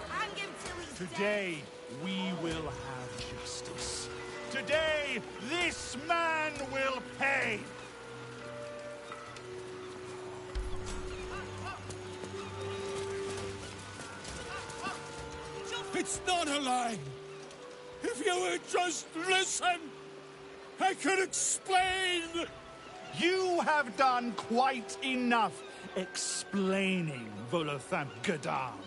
Hang him till he's Today, we will have justice. Today, this man will pay. It's not a lie. If you would just listen, I could explain. You have done quite enough explaining, Volothamp Gadam.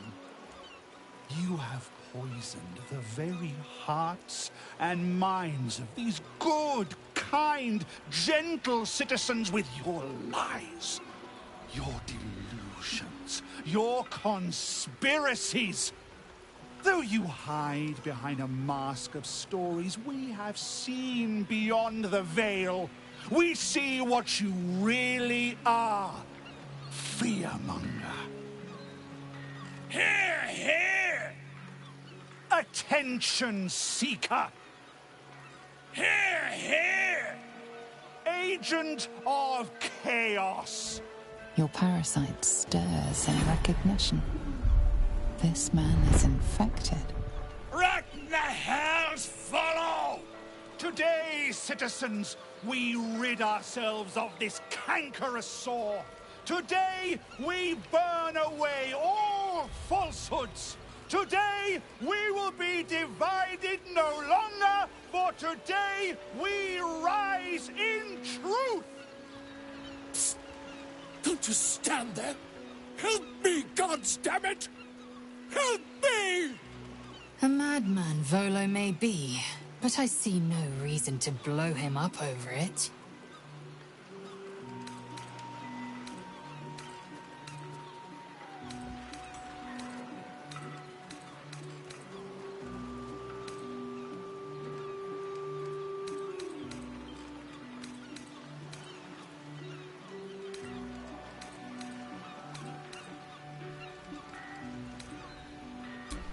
You have poisoned the very hearts and minds of these good, kind, gentle citizens with your lies, your delusions, your conspiracies. Though you hide behind a mask of stories, we have seen beyond the veil. We see what you really are. Fearmonger. Here, here! Attention seeker. Here, here! Agent of chaos. Your parasite stirs in recognition. This man is infected. What the hells follow? Today, citizens, we rid ourselves of this cankerous sore. Today, we burn away all falsehoods. Today, we will be divided no longer, for today, we rise in truth. Psst. Don't just stand there. Help me, goddammit! Help me! A madman Volo may be, but I see no reason to blow him up over it.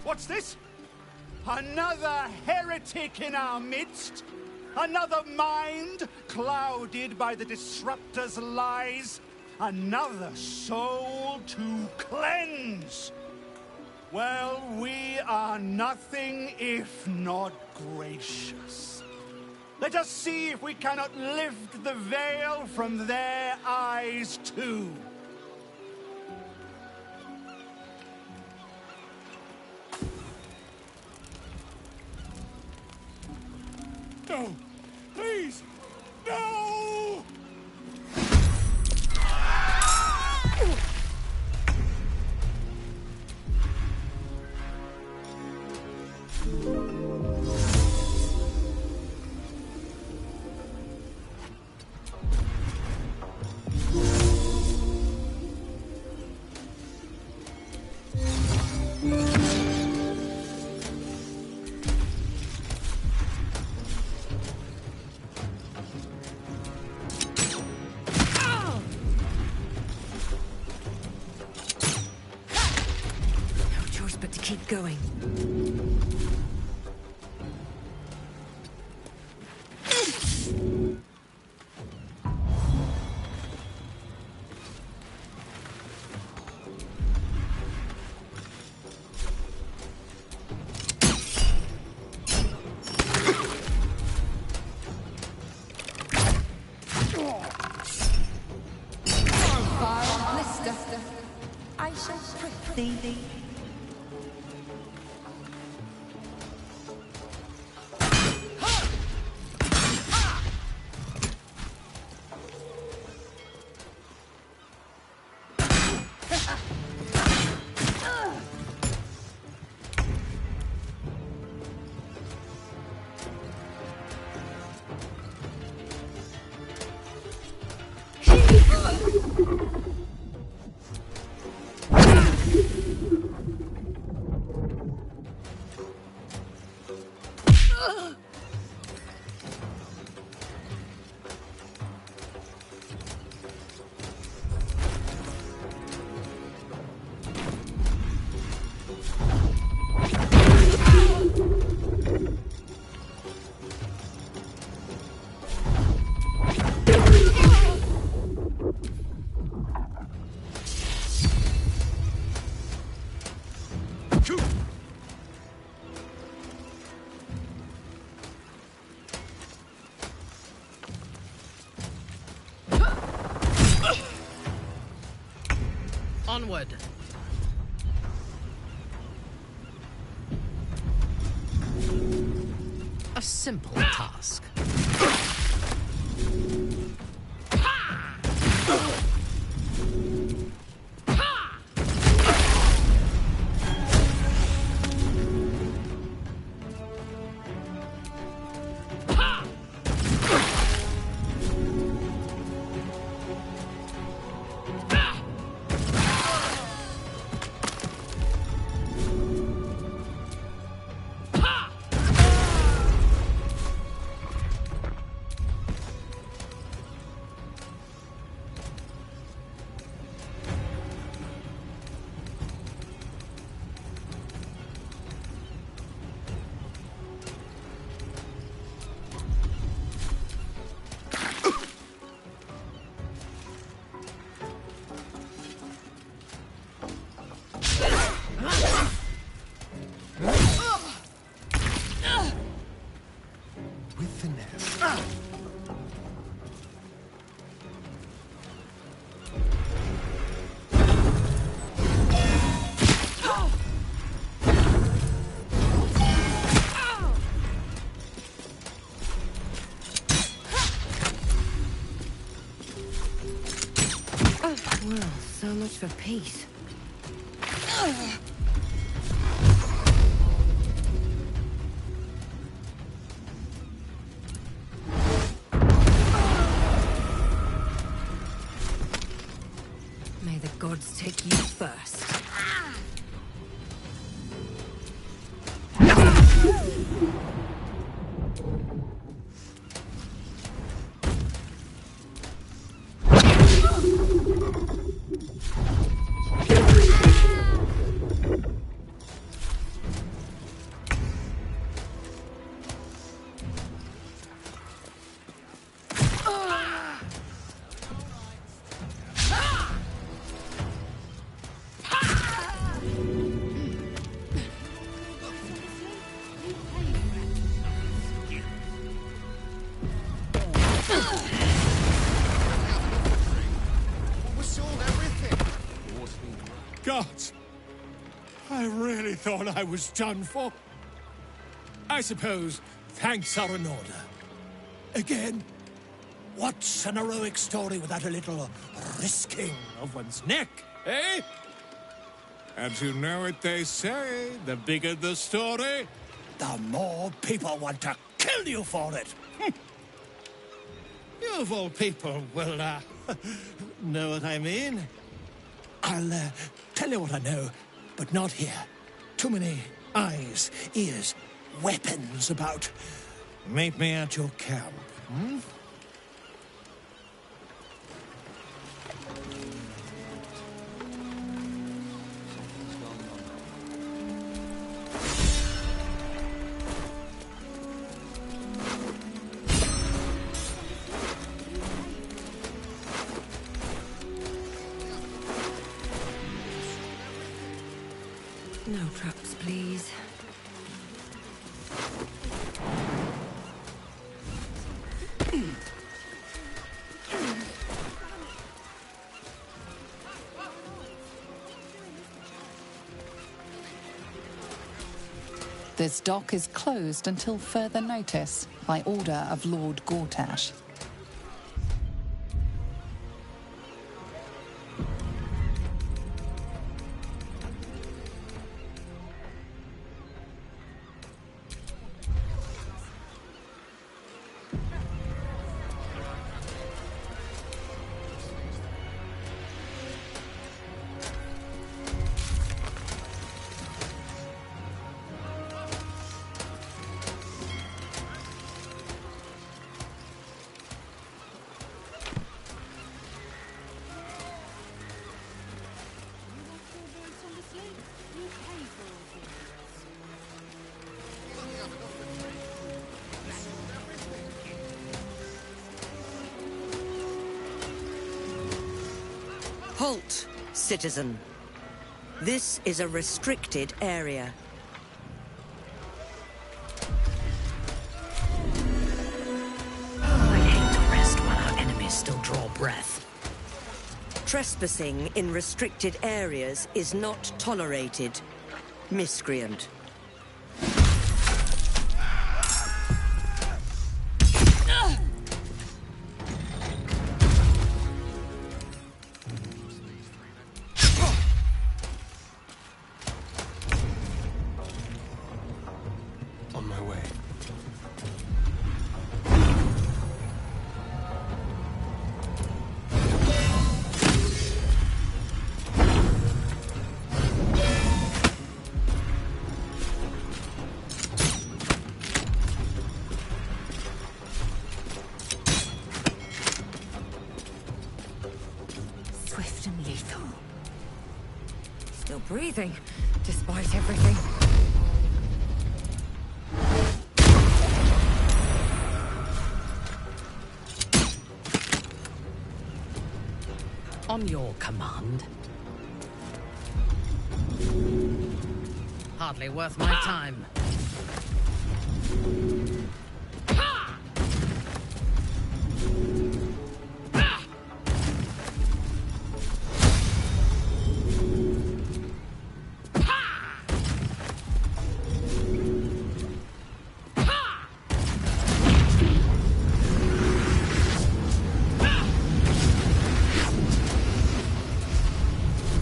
What's this? Another heretic in our midst? Another mind clouded by the disruptor's lies? Another soul to cleanse? Well, we are nothing if not gracious. Let us see if we cannot lift the veil from their eyes too. No! Please! No! Keep going. I shall prick thee. Onward. A simple task. Well, so much for peace. May the gods take you first. Gods! I really thought I was done for. I suppose thanks are in order. Again, what's an heroic story without a little risking of one's neck, eh? And you know what they say, the bigger the story, the more people want to kill you for it. You of all people will, know what I mean? I'll, tell you what I know, but not here. Too many eyes, ears, weapons about. Meet me at your camp, hmm? No traps, please. This dock is closed until further notice by order of Lord Gortash. Halt, citizen. This is a restricted area. I hate to rest while our enemies still draw breath. Trespassing in restricted areas is not tolerated. Miscreant. On my way. Swift and lethal. Still breathing, despite everything. On your command. Hardly worth my time.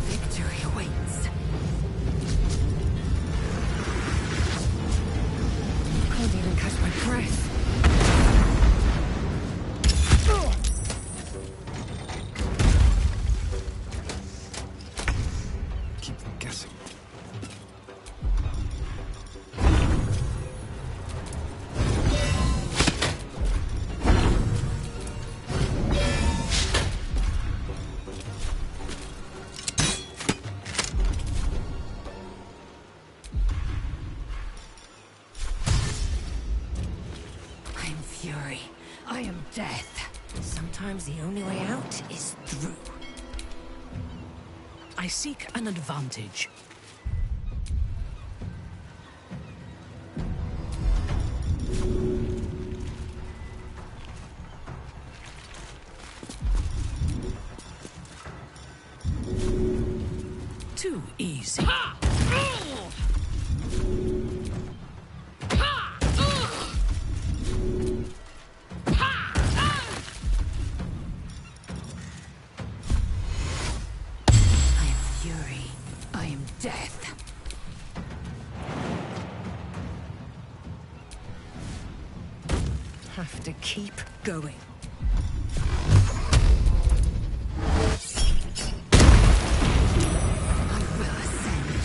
Victory awaits. Can't even catch my breath. Keep them guessing. I am fury. I am death. Sometimes the only way out is through. I seek an advantage. Too easy. I am fury. I am death. Have to keep going. I will ascend.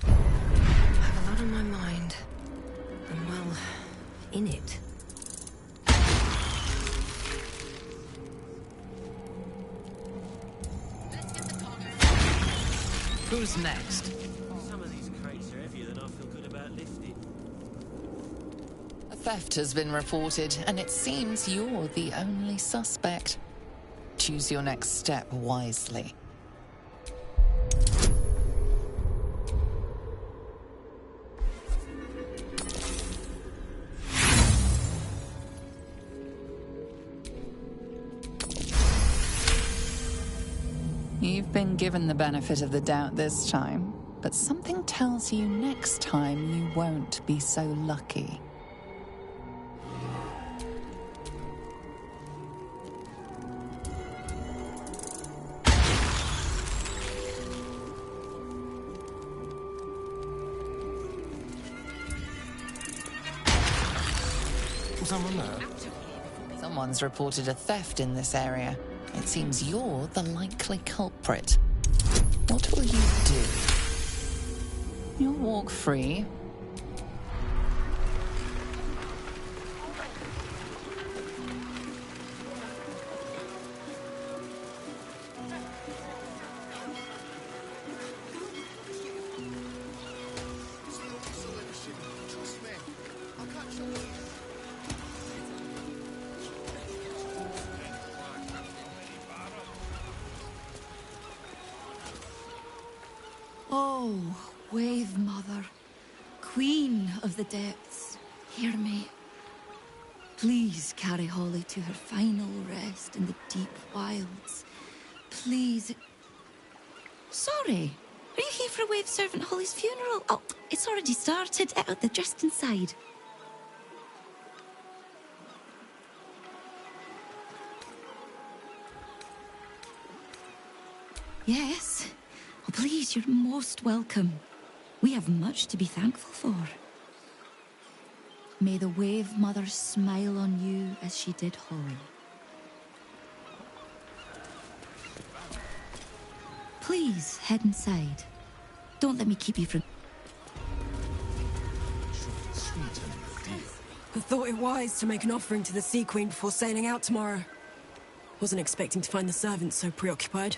I have a lot on my mind. I'm well, in it. Who's next? Some of these crates are heavier than I feel good about lifting. A theft has been reported, and it seems you're the only suspect. Choose your next step wisely. You've been given the benefit of the doubt this time, but something tells you next time you won't be so lucky. Someone there? Someone's reported a theft in this area. It seems you're the likely culprit. What will you do? You'll walk free. Oh, Wave Mother, Queen of the Depths, hear me. Please carry Holly to her final rest in the deep wilds. Please. Sorry, are you here for Wave Servant Holly's funeral? Oh, it's already started. They're just inside. Yes. Oh, please, you're most welcome. We have much to be thankful for. May the Wave Mother smile on you as she did Holly. Please, head inside. Don't let me keep you from... I thought it wise to make an offering to the Sea Queen before sailing out tomorrow. Wasn't expecting to find the servants so preoccupied.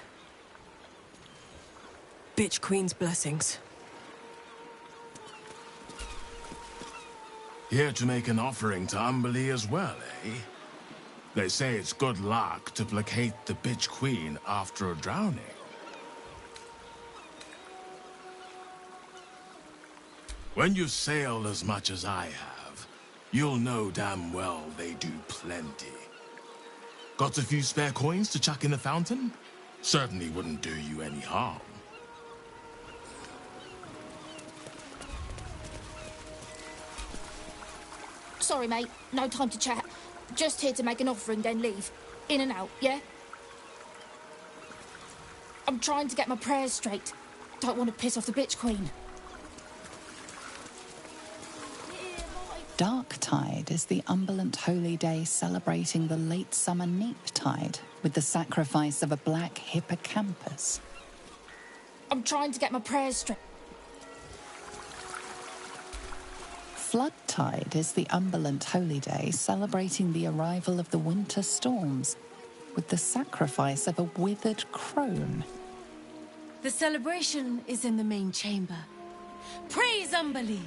Bitch Queen's blessings. Here to make an offering to Umberlee as well, eh? They say it's good luck to placate the Bitch Queen after a drowning. When you've sailed as much as I have, you'll know damn well they do plenty. Got a few spare coins to chuck in the fountain? Certainly wouldn't do you any harm. Sorry, mate. No time to chat. Just here to make an offering, then leave. In and out, yeah? I'm trying to get my prayers straight. Don't want to piss off the Bitch Queen. Darktide is the Umberlant holy day celebrating the late summer neap tide with the sacrifice of a black hippocampus. I'm trying to get my prayers straight. Floodtide is the Umberlant holy day celebrating the arrival of the winter storms with the sacrifice of a withered crone. The celebration is in the main chamber. Praise Umberlee!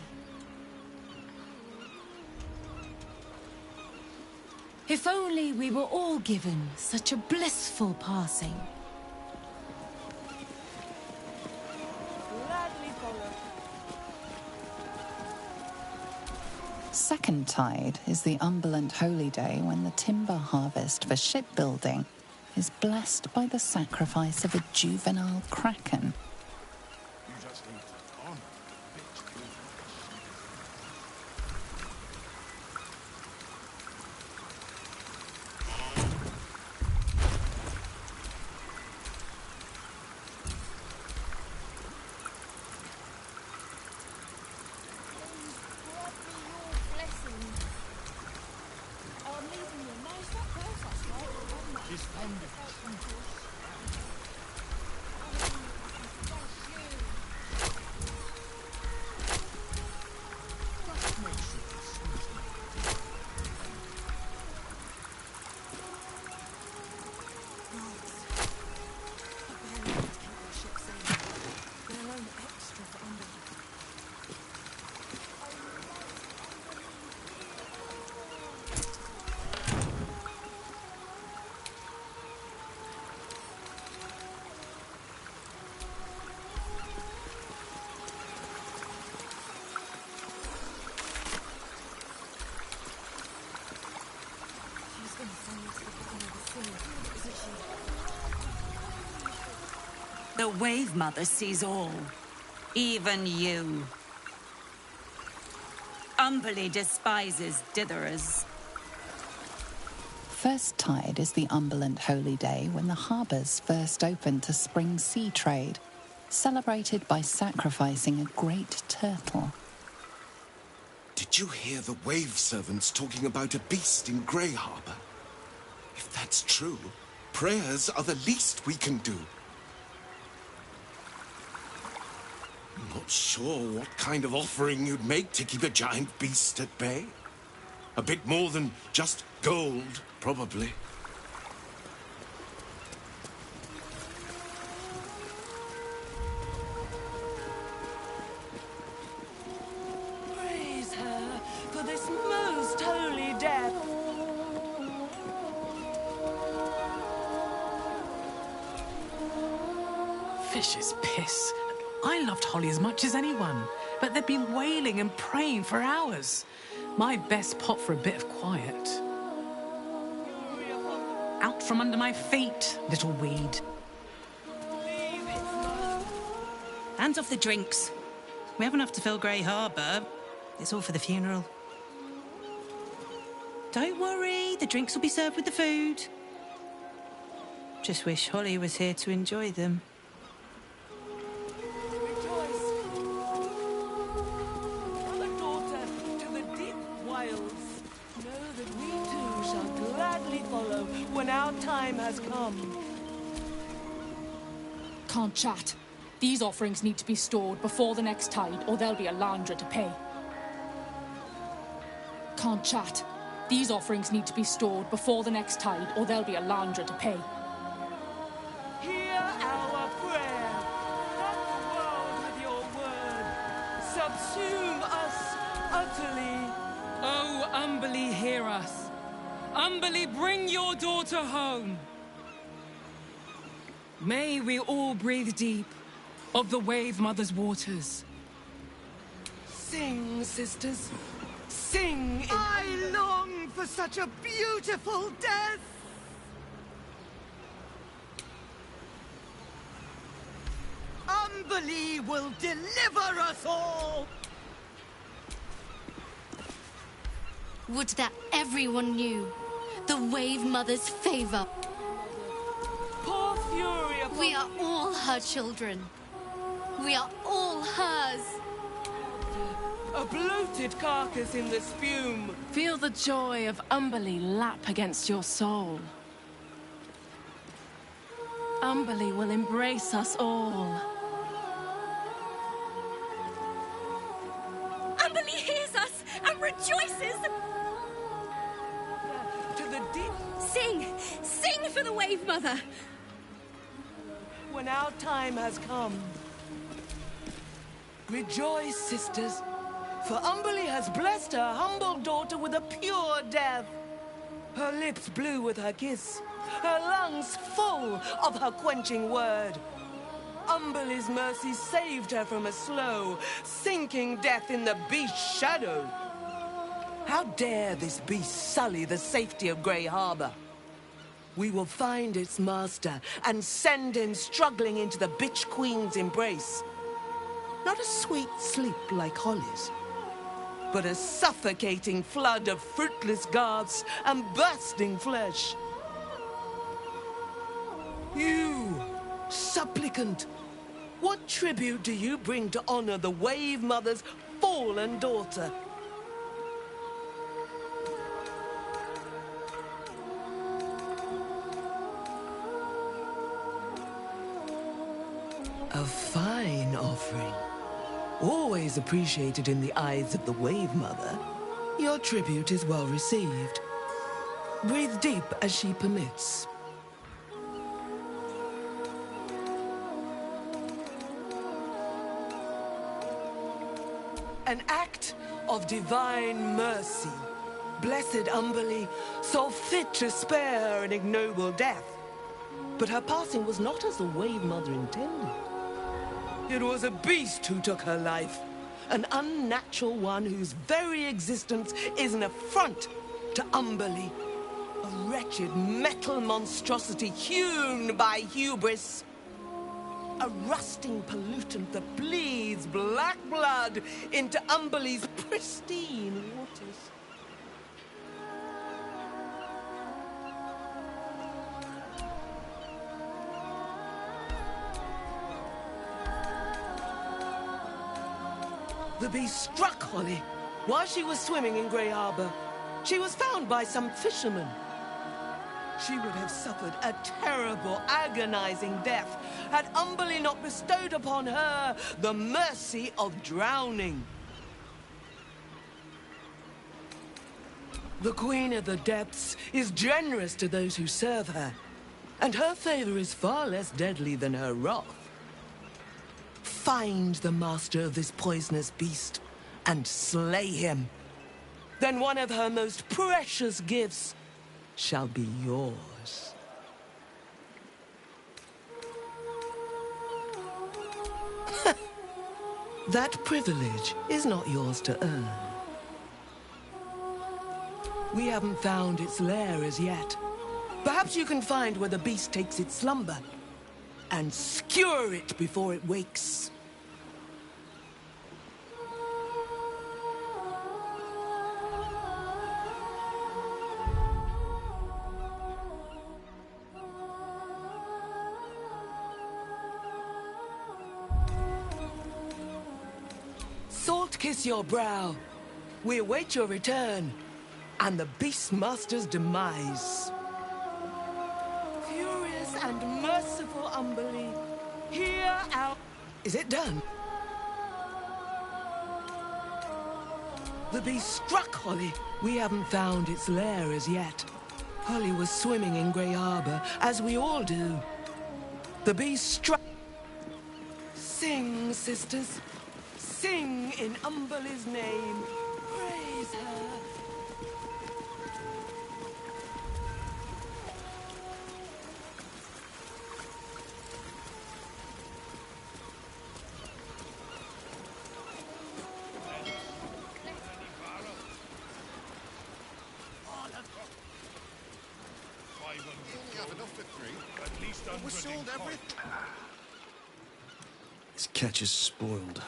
If only we were all given such a blissful passing. Second Tide is the Umberlant holy day when the timber harvest for shipbuilding is blessed by the sacrifice of a juvenile kraken. The Wave Mother sees all. Even you. Umberlee despises ditherers. First Tide is the Umberland holy day when the harbours first open to spring sea trade, celebrated by sacrificing a great turtle. Did you hear the wave servants talking about a beast in Grey Harbor? If that's true, prayers are the least we can do. I'm not sure what kind of offering you'd make to keep a giant beast at bay. A bit more than just gold, probably. Praise her for this most holy death. Fish's piss. I loved Holly as much as anyone, but they'd been wailing and praying for hours. My best pot for a bit of quiet. Out from under my feet, little weed. Hands off the drinks. We have enough to fill Grey Harbor. It's all for the funeral. Don't worry, the drinks will be served with the food. Just wish Holly was here to enjoy them. When our time has come. Can't chat. These offerings need to be stored before the next tide, or there'll be a Landra to pay. Can't chat. These offerings need to be stored before the next tide, or there'll be a Landra to pay. Hear our prayer. Flood the world with your word. Subsume us utterly. Oh, Umberlee, hear us. Umberlee, bring your daughter home. May we all breathe deep of the Wave Mother's waters. Sing, sisters. Sing. I long for such a beautiful death. Umberlee will deliver us all. Would that everyone knew the Wave Mother's favor. Pour fury upon We are all her children. We are all hers. a bloated carcass in the spume. Feel the joy of Umberlee lap against your soul. Umberlee will embrace us all. Umberlee hears us and rejoices. To the deep. Sing! Sing for the Wave Mother! When our time has come. Rejoice, sisters, for Umberlee has blessed her humble daughter with a pure death. Her lips blue with her kiss, her lungs full of her quenching word. Umberlee's mercy saved her from a slow, sinking death in the beast's shadow. How dare this beast sully the safety of Grey Harbor? We will find its master and send him struggling into the bitch queen's embrace. Not a sweet sleep like Holly's, but a suffocating flood of fruitless garbs and bursting flesh. You, supplicant, what tribute do you bring to honor the Wave Mother's fallen daughter? A fine offering. Always appreciated in the eyes of the Wave Mother. Your tribute is well received. Breathe deep as she permits. An act of divine mercy. Blessed Umberlee saw fit to spare her an ignoble death. But her passing was not as the Wave Mother intended. It was a beast who took her life. An unnatural one whose very existence is an affront to Umberlee. A wretched metal monstrosity hewn by hubris. a rusting pollutant that bleeds black blood into Umberlee's pristine waters. The beast struck Holly while she was swimming in Grey Harbor. She was found by some fishermen. She would have suffered a terrible, agonizing death had Umberlee not bestowed upon her the mercy of drowning. The Queen of the Depths is generous to those who serve her, and her favor is far less deadly than her wrath. Find the master of this poisonous beast and slay him. Then one of her most precious gifts shall be yours. That privilege is not yours to earn. We haven't found its lair as yet. Perhaps you can find where the beast takes its slumber and skewer it before it wakes. Salt kiss your brow. We await your return and the Beastmaster's demise. Furious and merciful Umberlee, hear our... Is it done? The beast struck Holly. We haven't found its lair as yet. Holly was swimming in Grey Harbor, as we all do. The beast struck... Sing, sisters. Sing in Umberlee's name. Praise her. We sold everything. This catch is spoiled.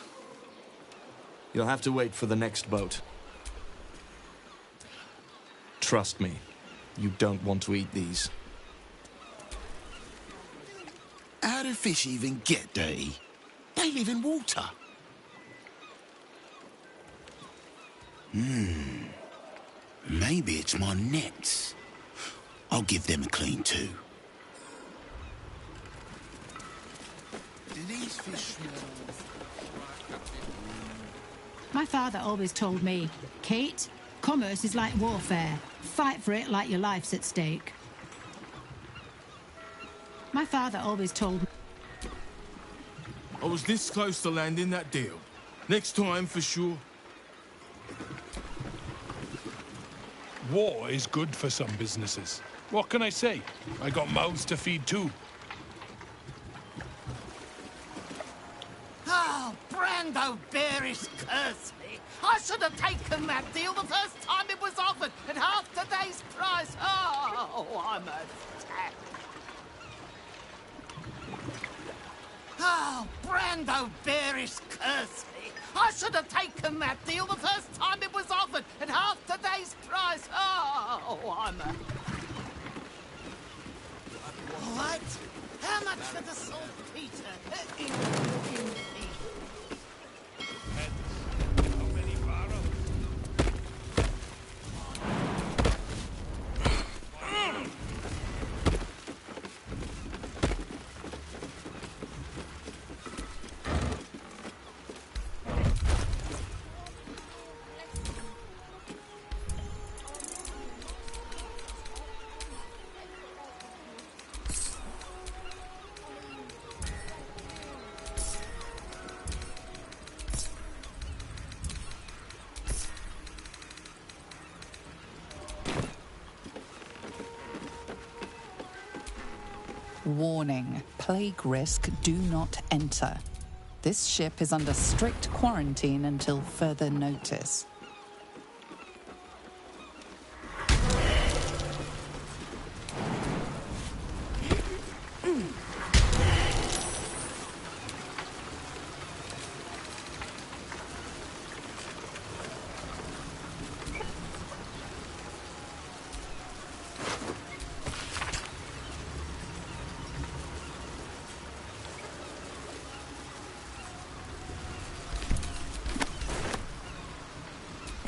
You'll have to wait for the next boat. Trust me, you don't want to eat these. How do fish even get dirty? They live in water. Maybe it's my nets. I'll give them a clean too. Do these fish smell? My father always told me, Kate, commerce is like warfare. Fight for it like your life's at stake. My father always told me... I was this close to landing that deal. Next time, for sure. War is good for some businesses. What can I say? I got mouths to feed too. Oh, Brando Bearish curse me. I should have taken that deal the first time it was offered at half today's price. Oh, I'm a tap. Oh, Brando Bearish curse me. I should have taken that deal the first time it was offered at half today's price. Oh, I'm a... What? How much for the saltpeter? Warning, plague risk, do not enter. This ship is under strict quarantine until further notice.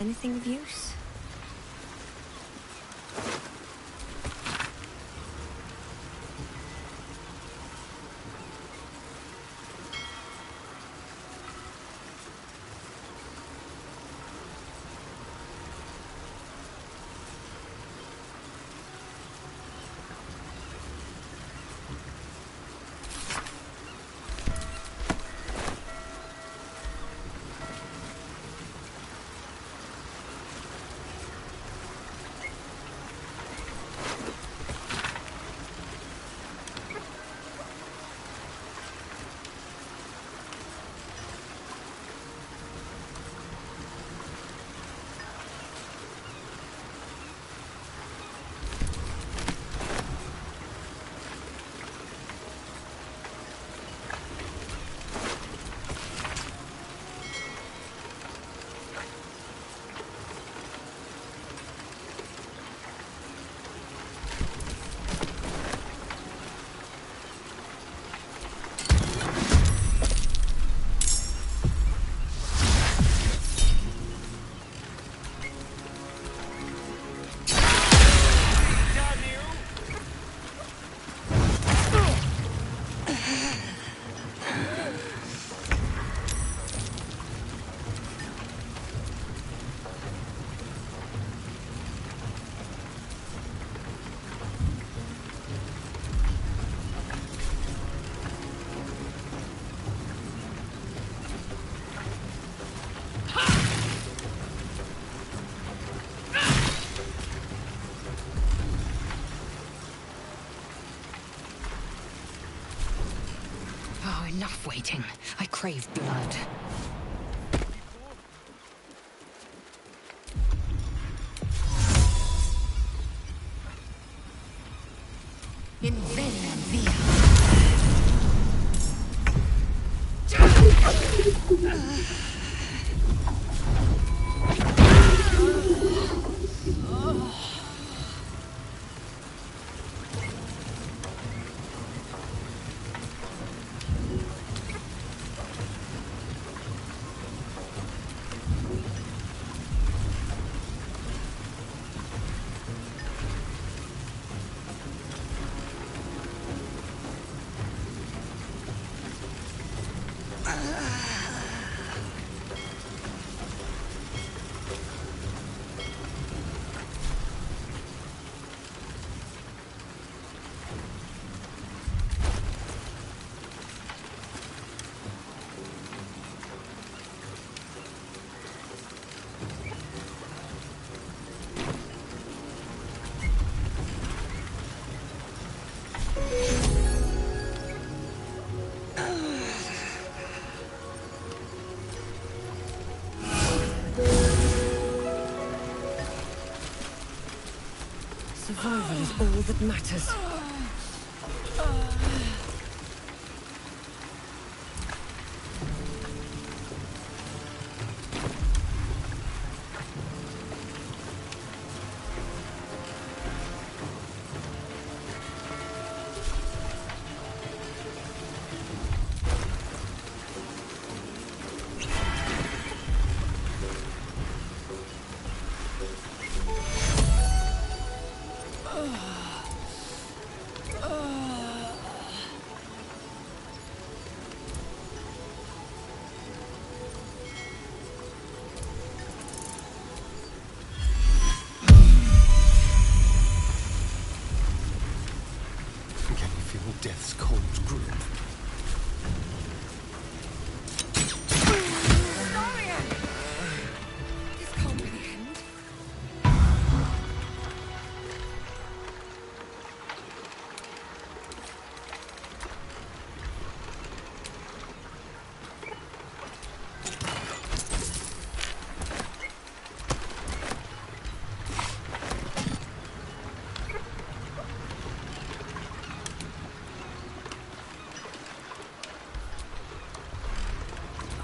Anything of use? Enough waiting. I crave blood. In vena via. Survival is all that matters. Death's cold grip. This can't be the end.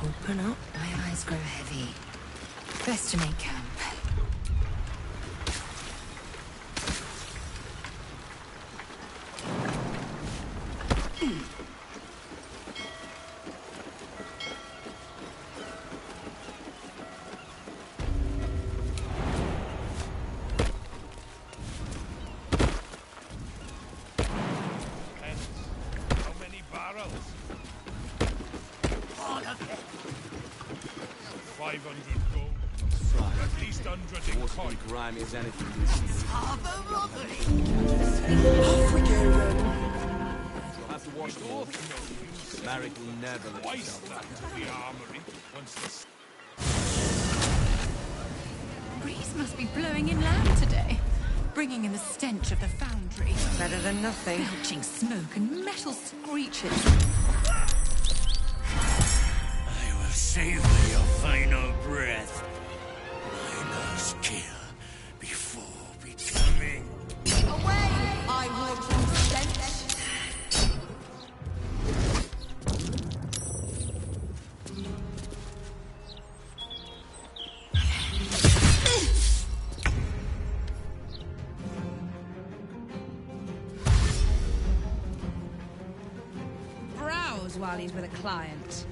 Open up. My eyes grow heavy. Best to make camp. 500 gold. At least 100 in coin. Grimy as anything you see. You'll have to wash them off. Marek will never let Waste himself that to the armory once the... Breeze must be blowing inland today, bringing in the stench of the foundry. Better than nothing. Belching smoke and metal screeches. I will savor your final breath. My last kill before becoming... Away! I walk from stench. While he's with a client.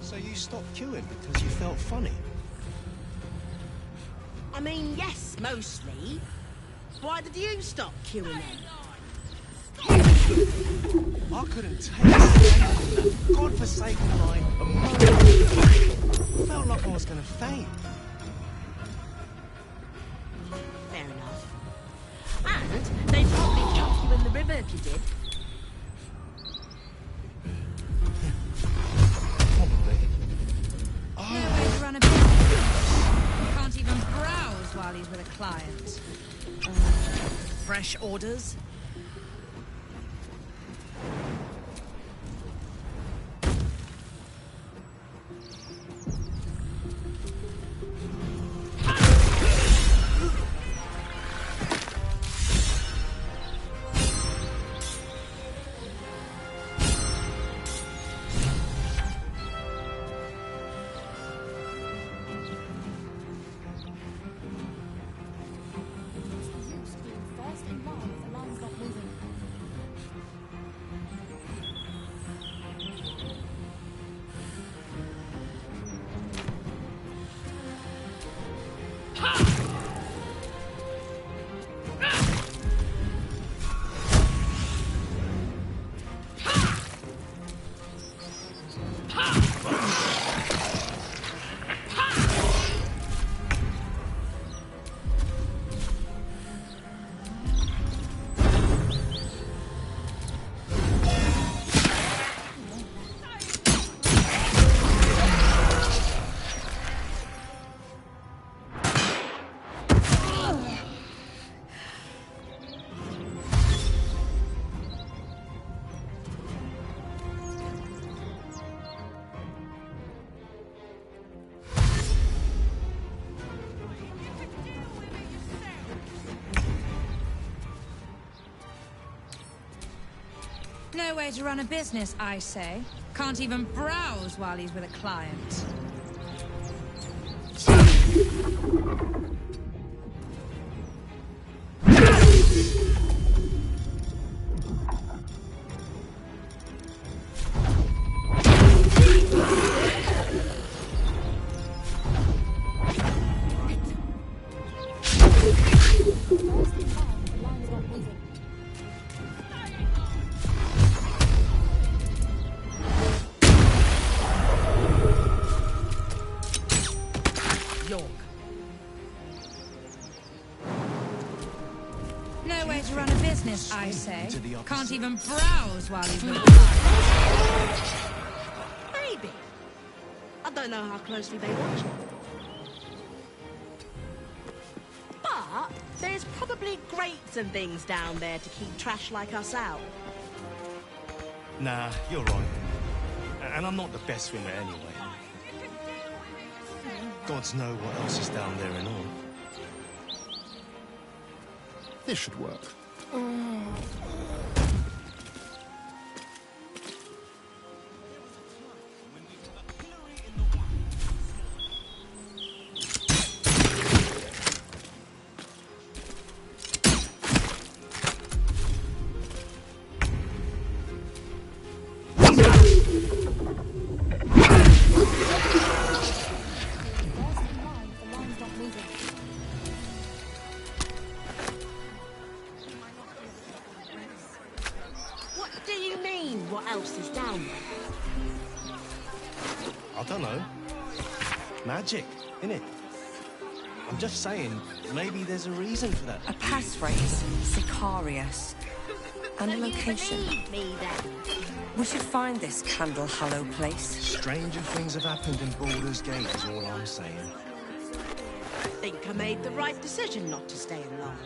So you stopped queuing because you felt funny? I mean, yes, mostly. Why did you stop queuing then? I couldn't take that godforsaken line a moment. Felt like I was going to faint. Fair enough. And they'd probably chuck you in the river if you did. No way to run a business. Can't even browse while he's with a client. Fresh orders? No way to run a business, I say. Can't even browse while he's with a client. No way to run a business, I say. Can't even browse while he's with a client. Maybe. I don't know how closely they watch it. But there's probably grates and things down there to keep trash like us out. Nah, you're right. And I'm not the best swinger anyway. Gods know what else is down there and all. This should work. don't know. Magic, innit? I'm just saying, maybe there's a reason for that. A passphrase, Sicarius, and a location. Me then. We should find this Candle Hollow place. Stranger things have happened in Baldur's Gate is all I'm saying. I think I made the right decision not to stay alive.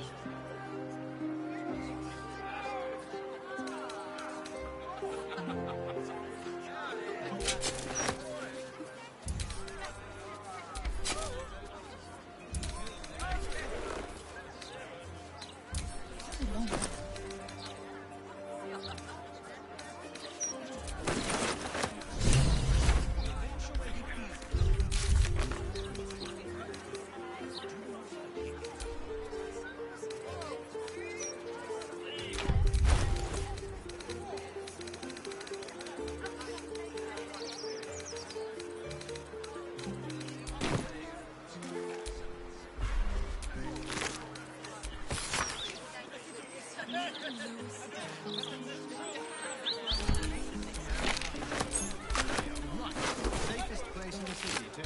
Safest place in the city, too.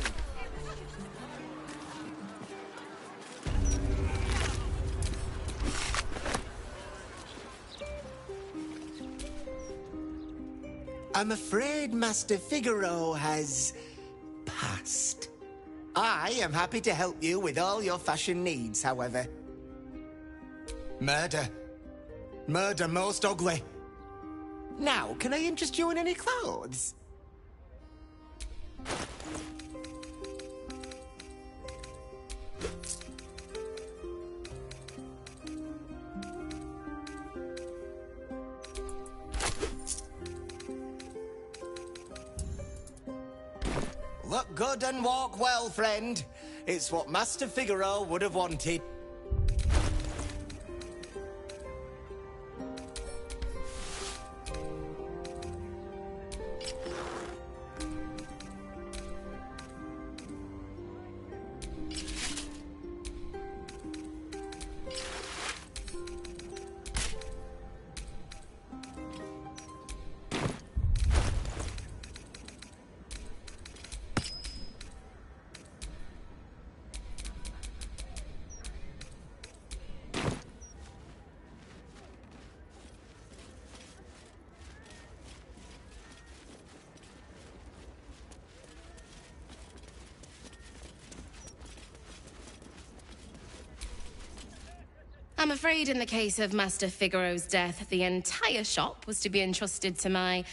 I'm afraid Master Figaro has passed. I am happy to help you with all your fashion needs, however. Murder. Murder most ugly. Now, can I interest you in any clothes? Look good and walk well, friend. It's what Master Figaro would have wanted. I'm afraid in the case of Master Figaro's death, the entire shop was to be entrusted to my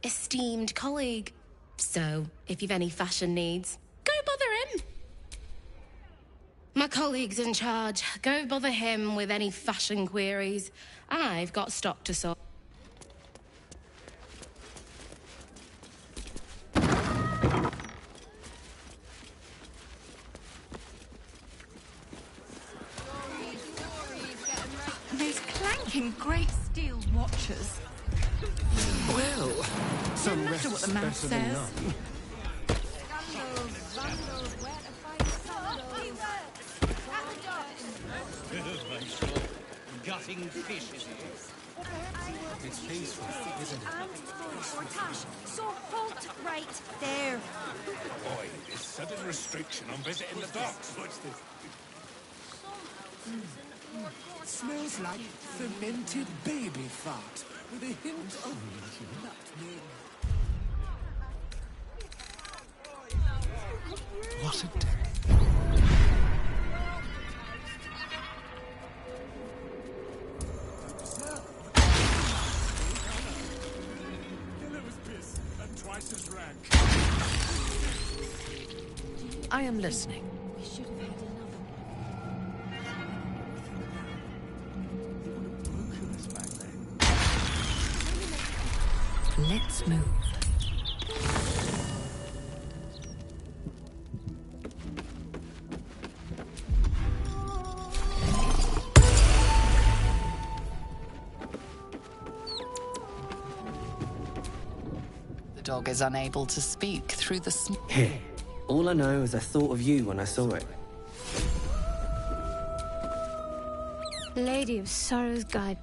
esteemed colleague. So, if you've any fashion needs, go bother him. My colleague's in charge. Go bother him with any fashion queries. I've got stock to sort. Those clanking great steel watches. Well, some No matter what rest's the map better than says. none. Gutting fish, is it? It's peaceful, isn't it? Tash, so halt right there. Boy, this sudden restriction on visiting the docks. What's this? Smells like fermented baby fat with a hint of nutmeg. What a day. Yellow's piss and twice as rank. I am listening. We should have had Let's move. The dog is unable to speak through the smoke. Here. All I know is I thought of you when I saw it. Lady of Sorrow's Guide.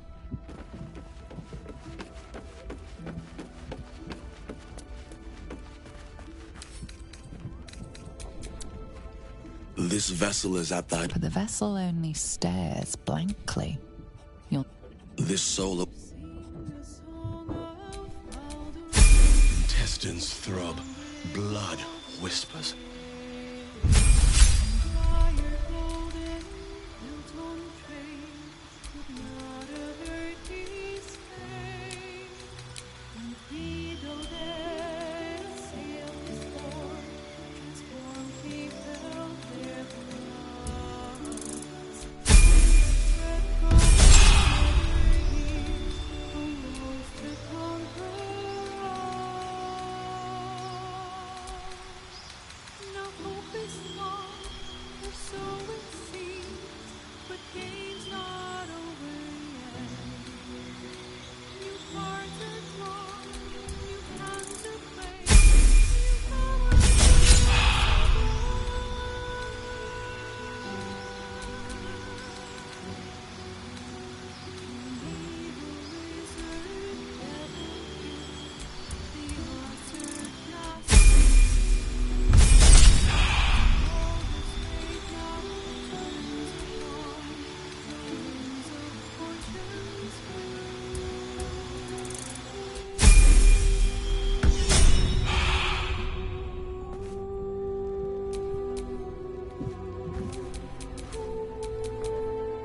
This vessel is at thy... But the vessel only stares blankly. This soul of... Intestines throb, blood whispers.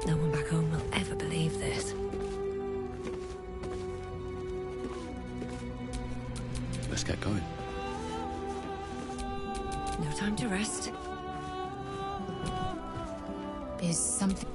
No one back home will ever believe this. Let's get going. No time to rest. Is something...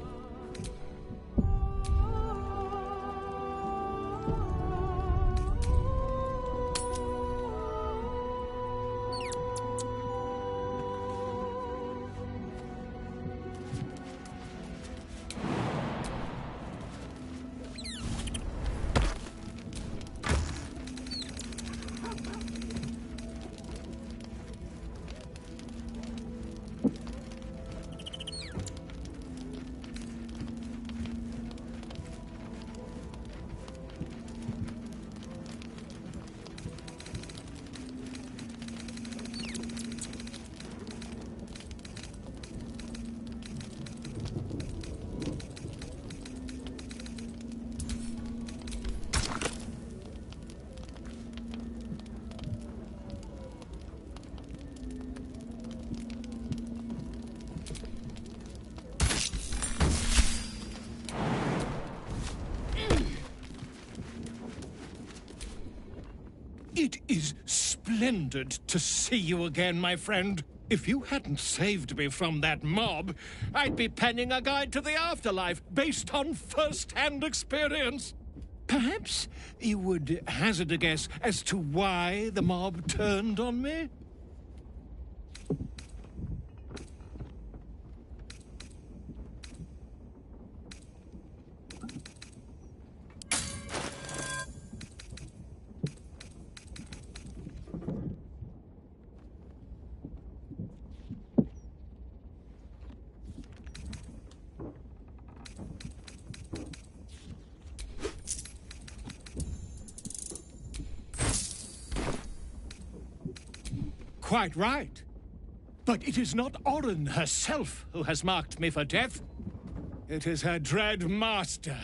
It is splendid to see you again, my friend. If you hadn't saved me from that mob, I'd be penning a guide to the afterlife based on first-hand experience. Perhaps you would hazard a guess as to why the mob turned on me? Quite right. But it is not Orin herself who has marked me for death. It is her dread master.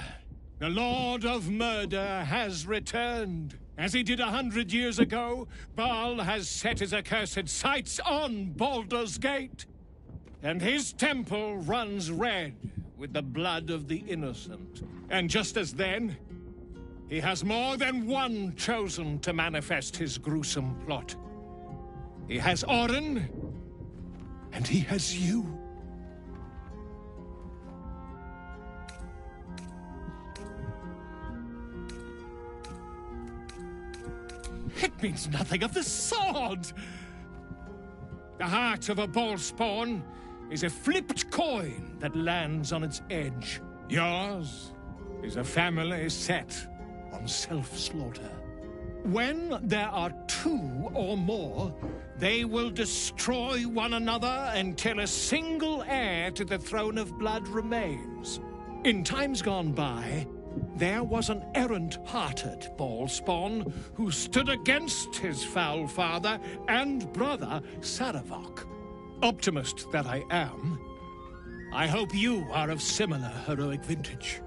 The Lord of Murder has returned. As he did 100 years ago, Baal has set his accursed sights on Baldur's Gate. And his temple runs red with the blood of the innocent. And just as then, he has more than one chosen to manifest his gruesome plot. He has Orin, and he has you. It means nothing of the sort. The heart of a ball spawn is a flipped coin that lands on its edge. Yours is a family set on self-slaughter. When there are two or more, they will destroy one another until a single heir to the throne of blood remains. In times gone by, there was an errant-hearted ball-spawn who stood against his foul father and brother, Saravok. Optimist that I am, I hope you are of similar heroic vintage.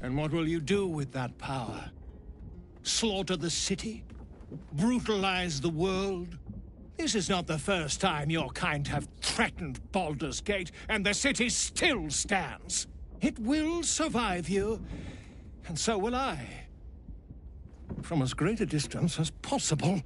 And what will you do with that power? Slaughter the city? Brutalize the world? This is not the first time your kind have threatened Baldur's Gate, and the city still stands. It will survive you, and so will I. From as great a distance as possible.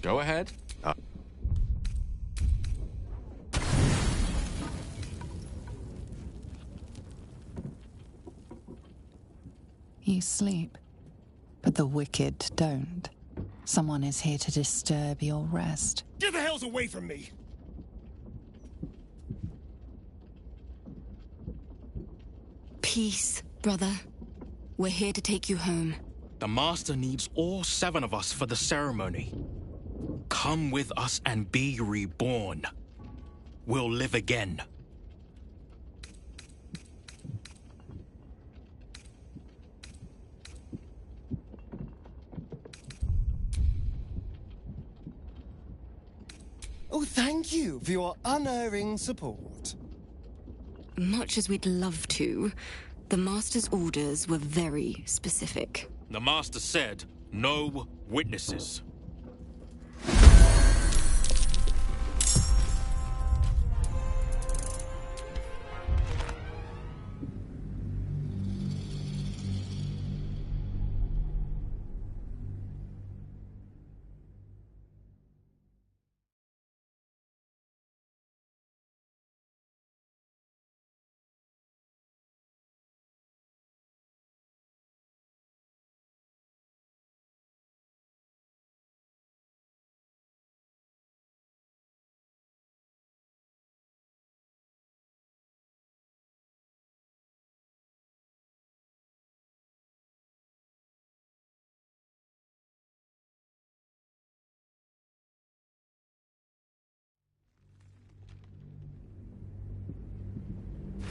Go ahead. You sleep, but the wicked don't. Someone is here to disturb your rest. Get the hells away from me! Peace, brother. We're here to take you home. The Master needs all 7 of us for the ceremony. Come with us and be reborn. We'll live again. Oh, thank you for your unerring support. Much as we'd love to, the Master's orders were very specific. The Master said, no witnesses.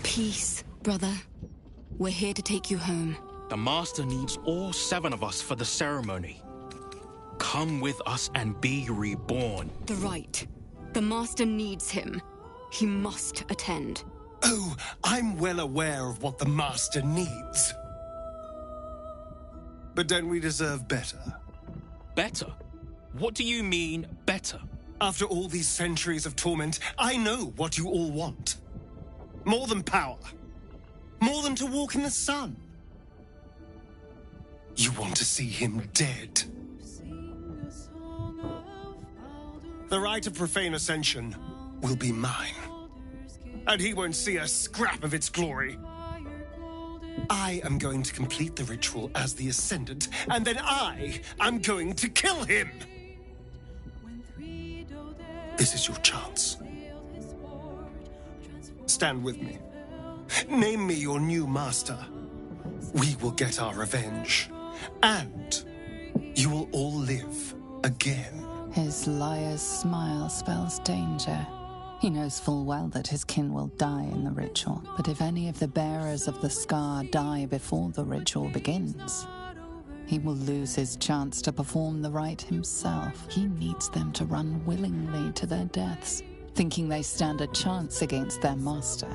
Peace, brother. We're here to take you home. The Master needs all 7 of us for the ceremony. Come with us and be reborn. The right. The Master needs him. He must attend. Oh, I'm well aware of what the Master needs. But don't we deserve better? Better? What do you mean, better? After all these centuries of torment, I know what you all want. More than power. More than to walk in the sun. You want to see him dead. The right of profane ascension will be mine. And he won't see a scrap of its glory. I am going to complete the ritual as the Ascendant, and then I am going to kill him! This is your chance. Stand with me. Name me your new master. We will get our revenge. And you will all live again. His liar's smile spells danger. He knows full well that his kin will die in the ritual, but if any of the bearers of the scar die before the ritual begins, he will lose his chance to perform the rite himself. He needs them to run willingly to their deaths, thinking they stand a chance against their master.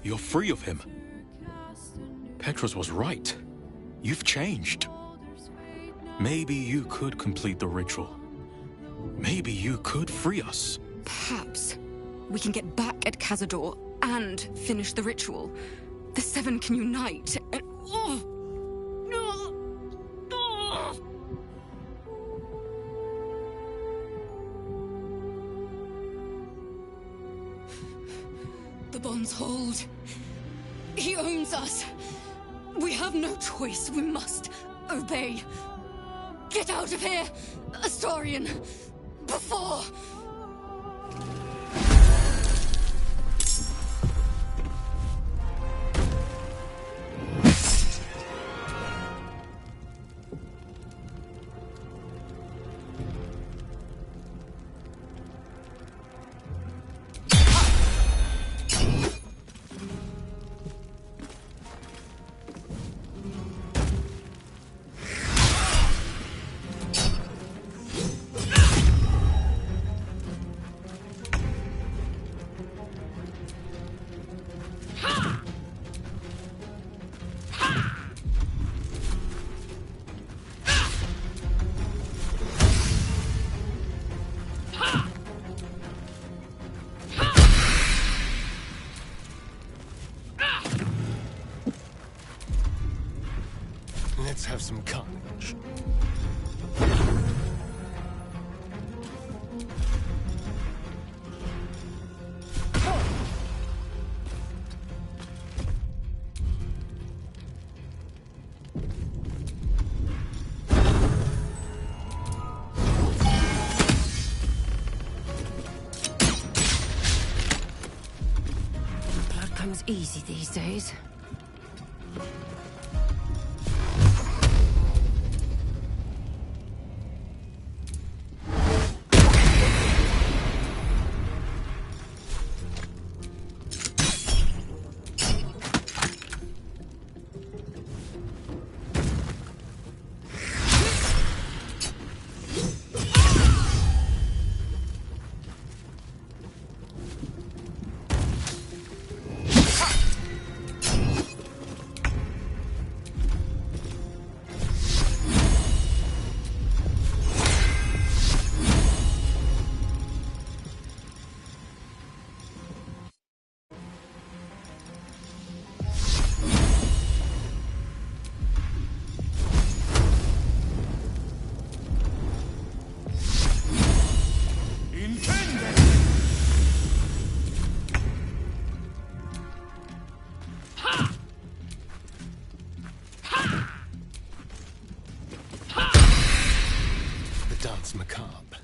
You're free of him. Petros was right. You've changed. Maybe you could complete the ritual. Maybe you could free us. Perhaps we can get back at Cazador and finish the ritual. The Seven can unite and... The bonds hold. He owns us. We have no choice. We must obey. Get out of here, Astarion, before... Let's have some carnage. Blood comes easy these days. Macabre.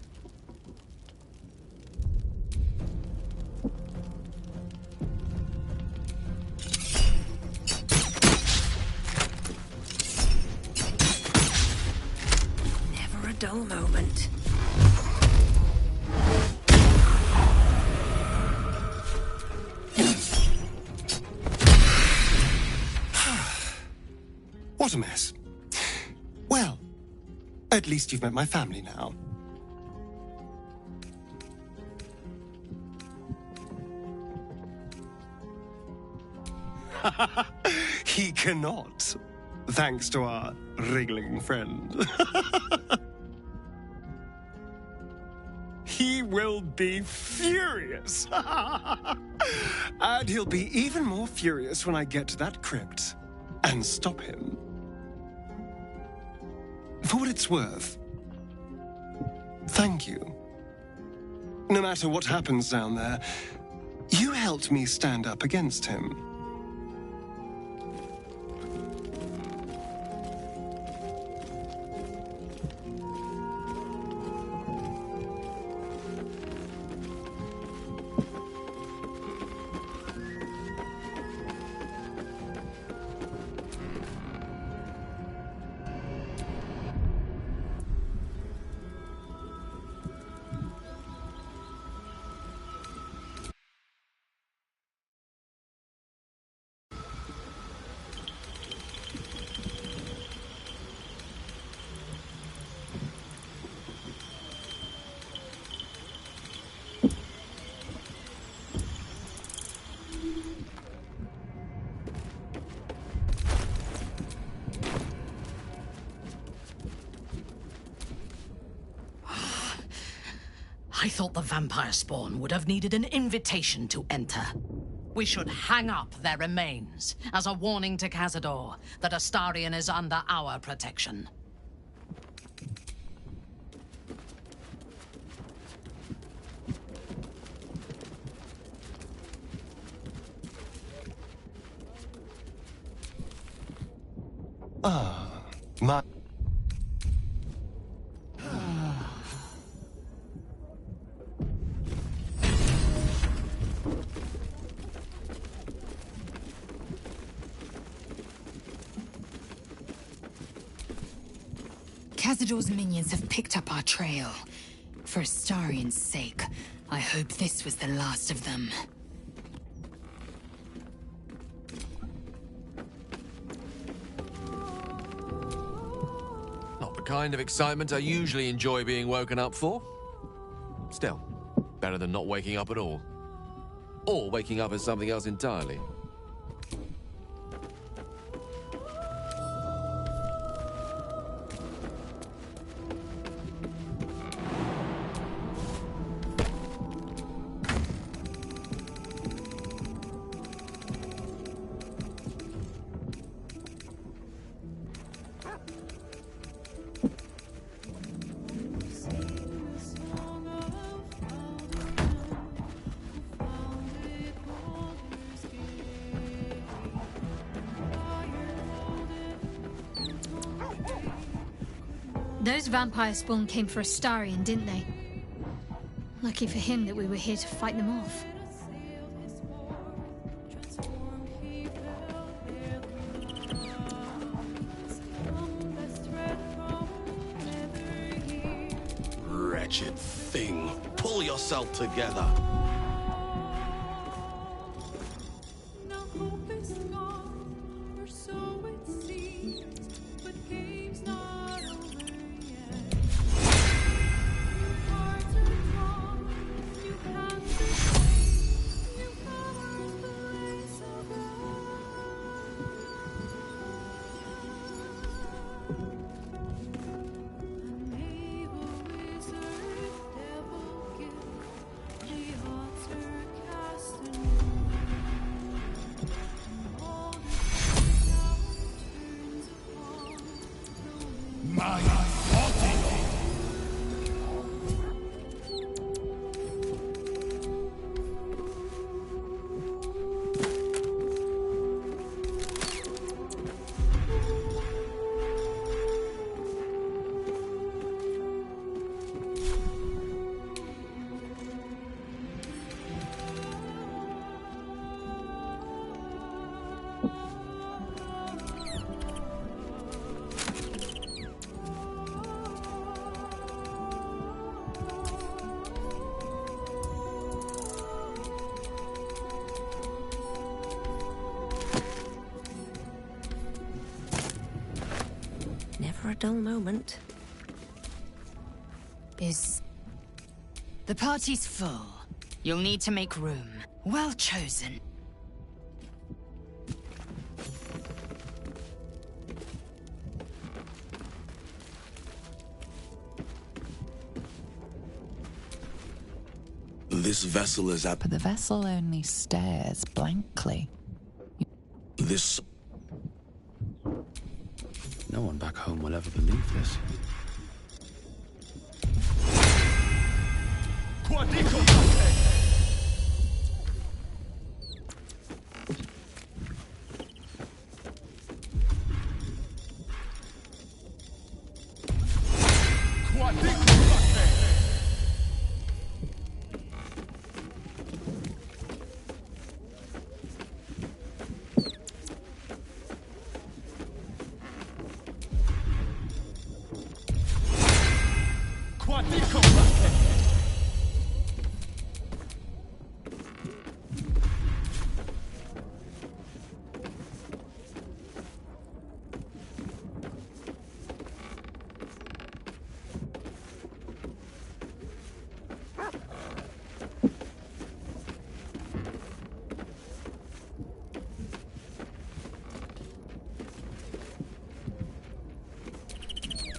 Never a dull moment. What a mess. Well, at least you've met my family now. He cannot, thanks to our wriggling friend. He will be furious. And he'll be even more furious when I get to that crypt and stop him. For what it's worth, thank you. No matter what happens down there, you helped me stand up against him. I thought the vampire spawn would have needed an invitation to enter. We should hang up their remains as a warning to Cazador that Astarion is under our protection. My... Cazador's minions have picked up our trail. For Astarion's sake, I hope this was the last of them. Not the kind of excitement I usually enjoy being woken up for. Still, better than not waking up at all. Or waking up as something else entirely. Those vampire spawn came for Astarion, didn't they? Lucky for him that we were here to fight them off. Wretched thing. Pull yourself together. Never a dull moment. The party's full. You'll need to make room. Well chosen. This vessel is at... But the vessel only stares blankly. This... No one back home will ever believe this.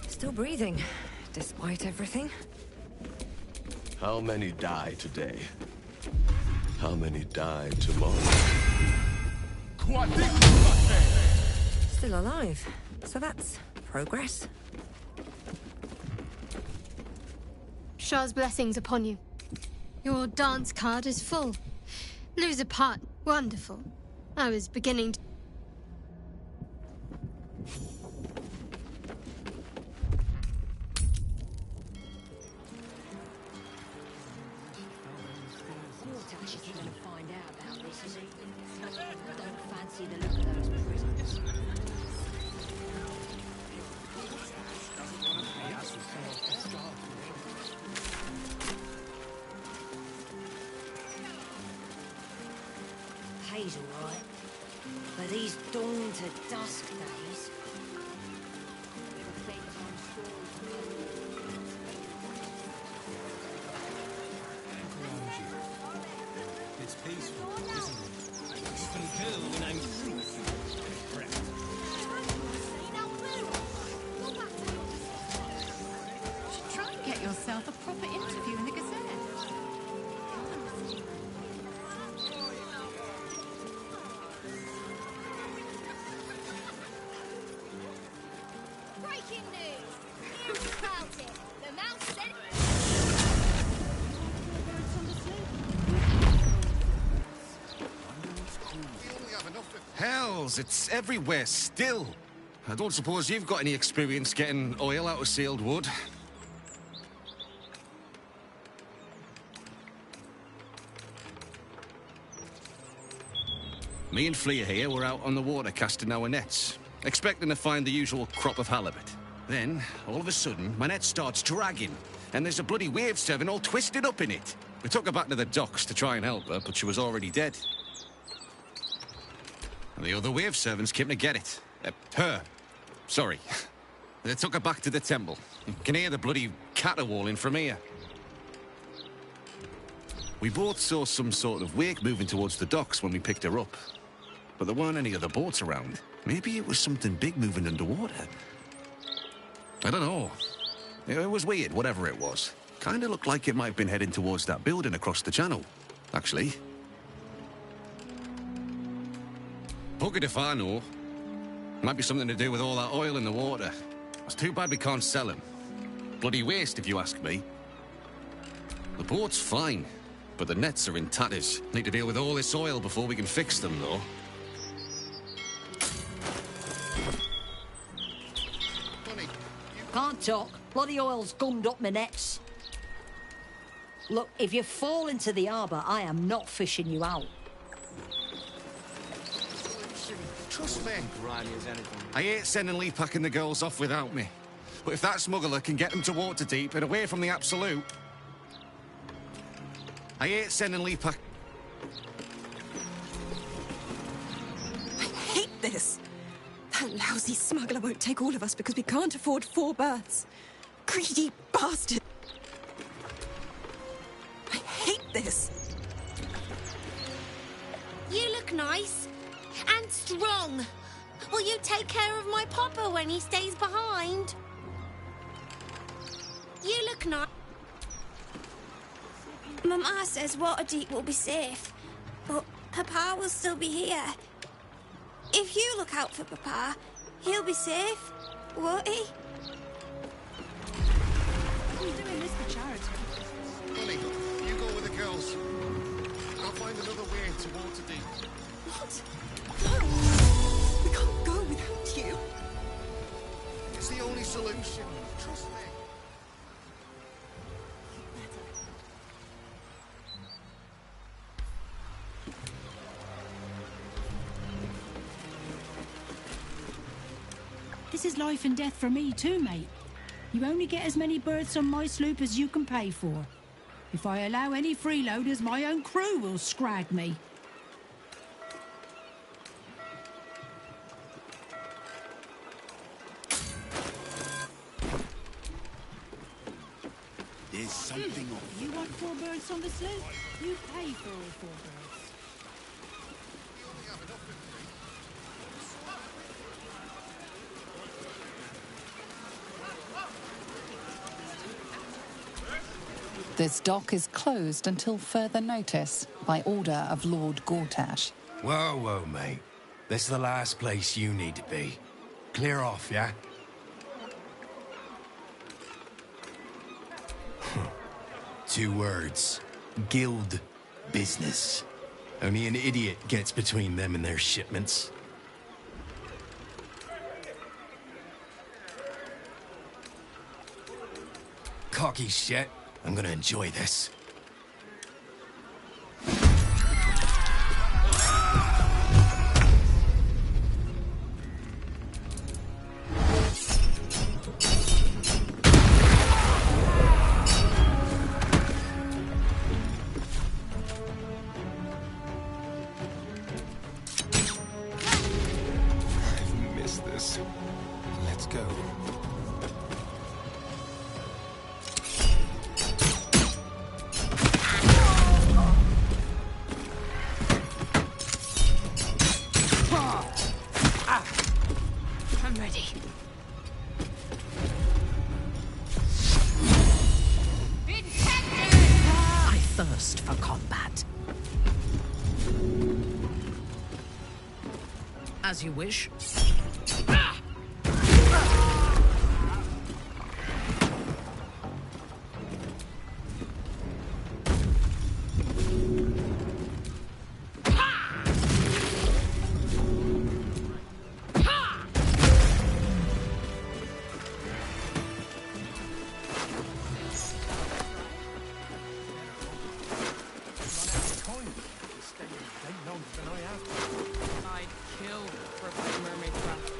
Still breathing, despite everything. How many die today? How many die tomorrow? Still alive. So that's progress. Shah's blessings upon you. Your dance card is full. Lose a part. Wonderful. I was beginning to... Pay's all right, but these dawn to dusk days. It's peaceful, isn't it? Some girl named Ruth. You should try and get yourself a proper interview in the Gazette. Breaking news! Here's about it. The mouse said... Hells, it's everywhere still. I don't suppose you've got any experience getting oil out of sealed wood. Me and Flea here were out on the water casting our nets, expecting to find the usual crop of halibut. Then, all of a sudden, my net starts dragging, and there's a bloody wave serving all twisted up in it. We took her back to the docks to try and help her, but she was already dead. And the other wave servants came to get it. Her. Sorry. They took her back to the temple. You can hear the bloody caterwauling from here. We both saw some sort of wake moving towards the docks when we picked her up. But there weren't any other boats around. Maybe it was something big moving underwater. I don't know. It was weird, whatever it was. Kinda looked like it might have been heading towards that building across the channel, actually. Buggered if I know. Might be something to do with all that oil in the water. It's too bad we can't sell him. Bloody waste, if you ask me. The boat's fine, but the nets are in tatters. Need to deal with all this oil before we can fix them, though. Can't talk. Bloody oil's gummed up my nets. Look, if you fall into the harbour, I am not fishing you out. Trust me. I hate sending Lee packing the girls off without me. But if that smuggler can get them to Waterdeep and away from the Absolute... I hate sending Lee pack... I hate this. That lousy smuggler won't take all of us because we can't afford 4 berths. Greedy bastard. I hate this. You look nice. And strong. Will you take care of my papa when he stays behind? You look nice. Mama says Waterdeep will be safe, but Papa will still be here. If you look out for Papa, he'll be safe, won't he? I'm doing this for charity. Honey, you go with the girls. I'll find another way to Waterdeep. What? No! We can't go without you. It's the only solution. Trust me. This is life and death for me too, mate. You only get as many berths on my sloop as you can pay for. If I allow any freeloaders, my own crew will scrag me. There's something off. You want 4 berths on the sloop? You pay for all 4 berths. This dock is closed until further notice by order of Lord Gortash. Whoa, whoa, mate. This is the last place you need to be. Clear off, yeah? 2 words. Guild business. Only an idiot gets between them and their shipments. Cocky shit. I'm gonna enjoy this. I've missed this. Let's go. I'm ready. I thirst for combat. As you wish. I'd kill for a pretty mermaid craft.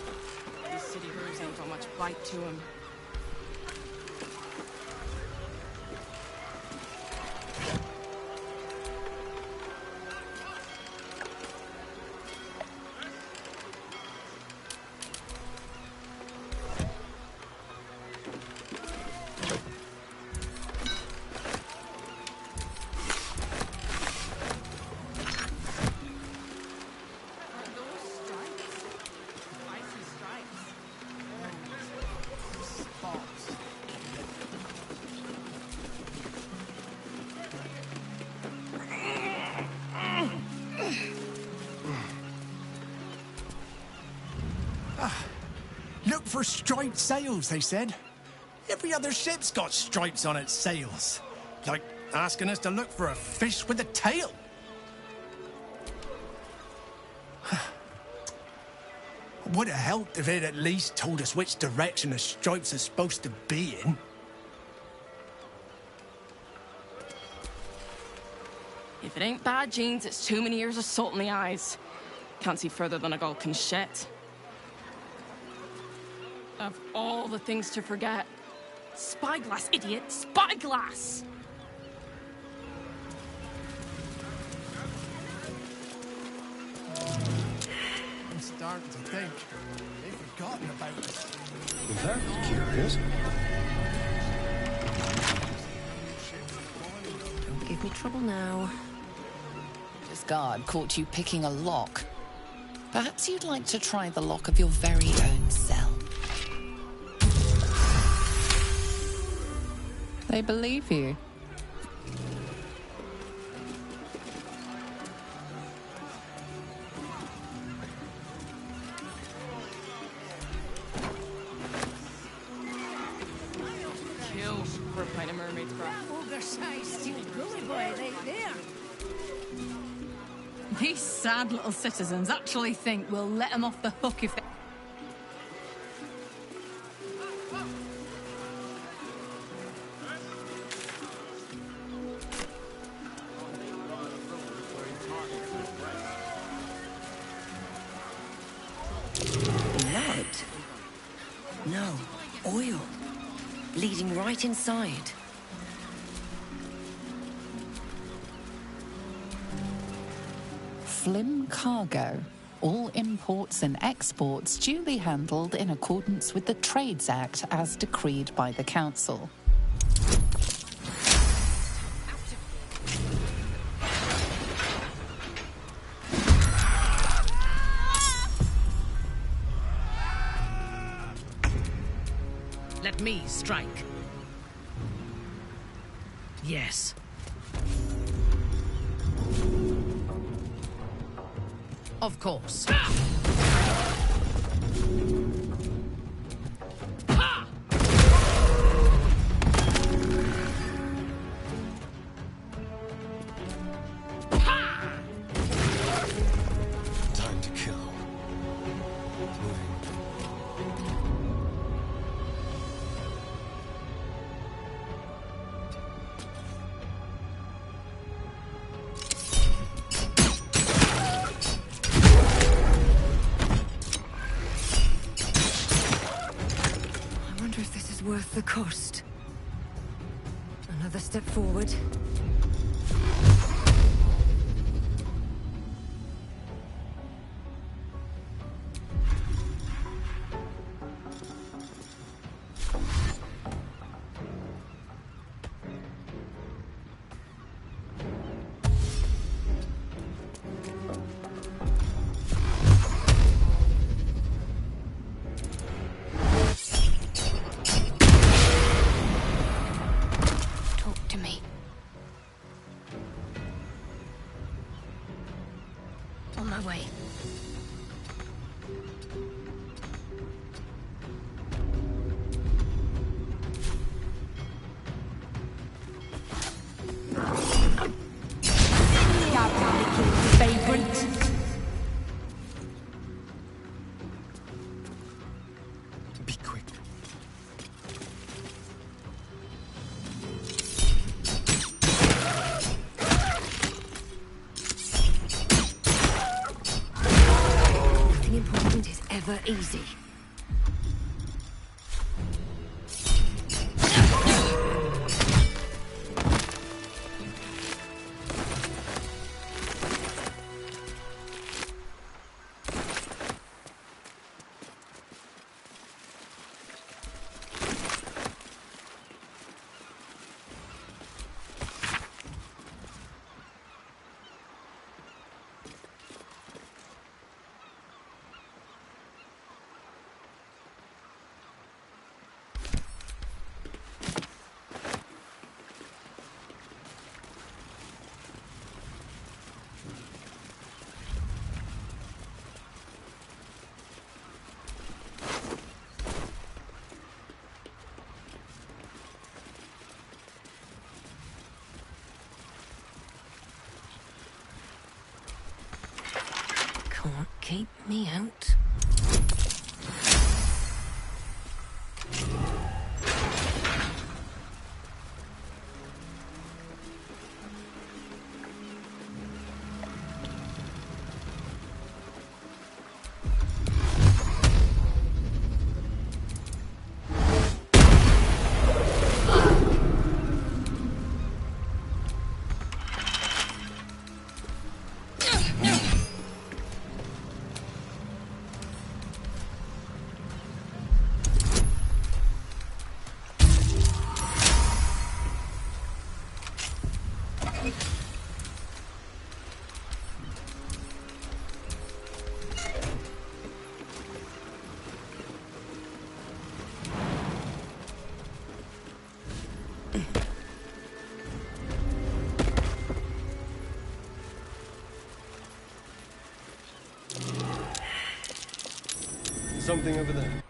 These city birds ain't got much bite to them. Look for striped sails, they said. Every other ship's got stripes on its sails. Like asking us to look for a fish with a tail. Would have helped if it at least told us which direction the stripes are supposed to be in. If it ain't bad genes, it's too many years of salt in the eyes. Can't see further than a gull can shet. Of all the things to forget. Spyglass, idiot! Spyglass! I'm starting to think they've forgotten about us. That's curious. Don't give me trouble now. This guard caught you picking a lock. Perhaps you'd like to try the lock of your very own cell. They believe you. Kill for a pint of mermaid's craft. These sad little citizens actually think we'll let them off the hook if they... Blood? No, oil. Bleeding right inside. Flim cargo. All imports and exports duly handled in accordance with the Trades Act as decreed by the Council. Let me strike. Yes. Of course. Time to kill. I wonder if this is worth the cost. Another step forward. Talk to me. On my way. Vagrant. Be quick. Nothing important is ever easy. Can't keep me out. Something over there.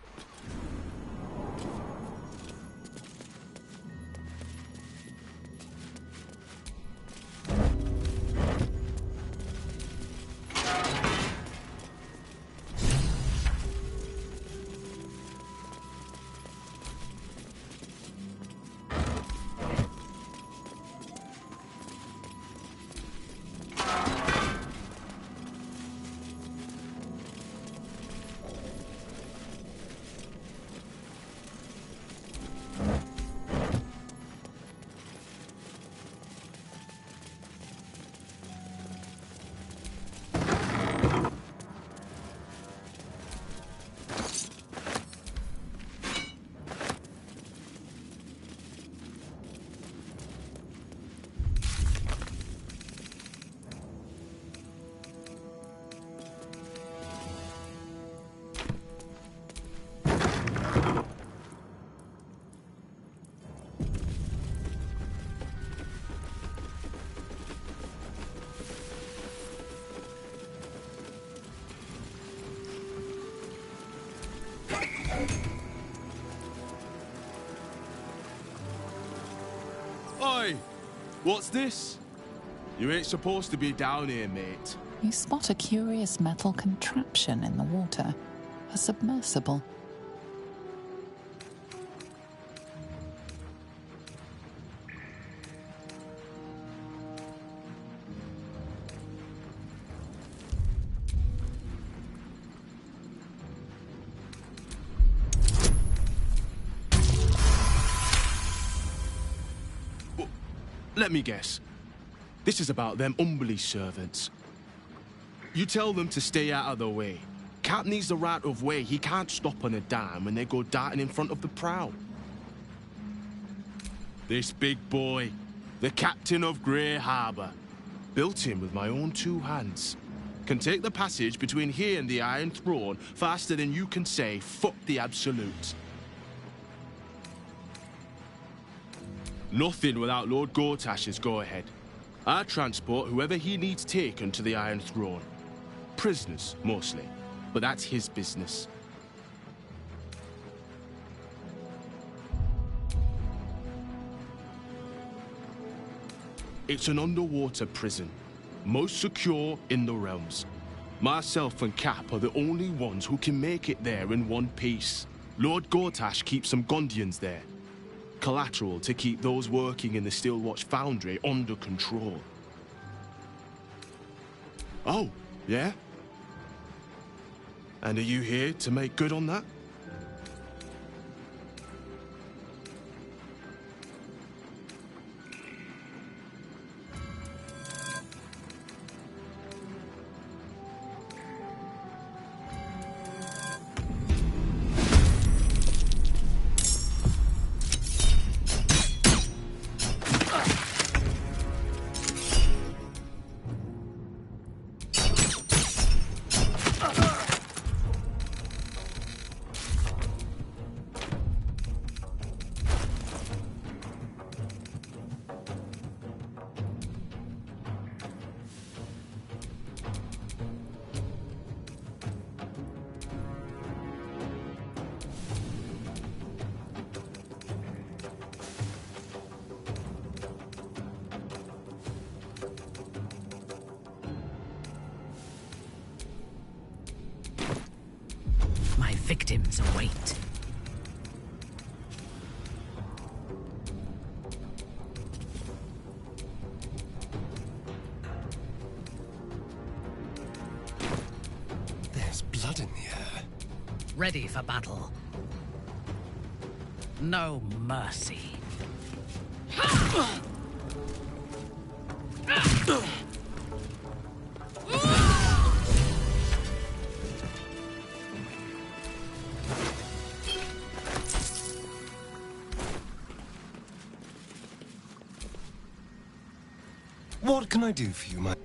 What's this? You ain't supposed to be down here, mate. You spot a curious metal contraption in the water. A submersible. Let me guess. This is about them Umberly servants. You tell them to stay out of the way. Cap needs the right of way. He can't stop on a dime when they go darting in front of the prow. This big boy, the captain of Grey Harbour, built him with my own 2 hands. Can take the passage between here and the Iron Throne faster than you can say, fuck the Absolute. Nothing without Lord Gortash's go-ahead. I transport whoever he needs taken to the Iron Throne. Prisoners, mostly, but that's his business. It's an underwater prison, most secure in the realms. Myself and Cap are the only ones who can make it there in one piece. Lord Gortash keeps some Gondians there. Collateral to keep those working in the Steelwatch Foundry under control. Oh, yeah? And are you here to make good on that? Victims await. There's blood in the air. Ready for battle. No mercy. What can I do for you, my...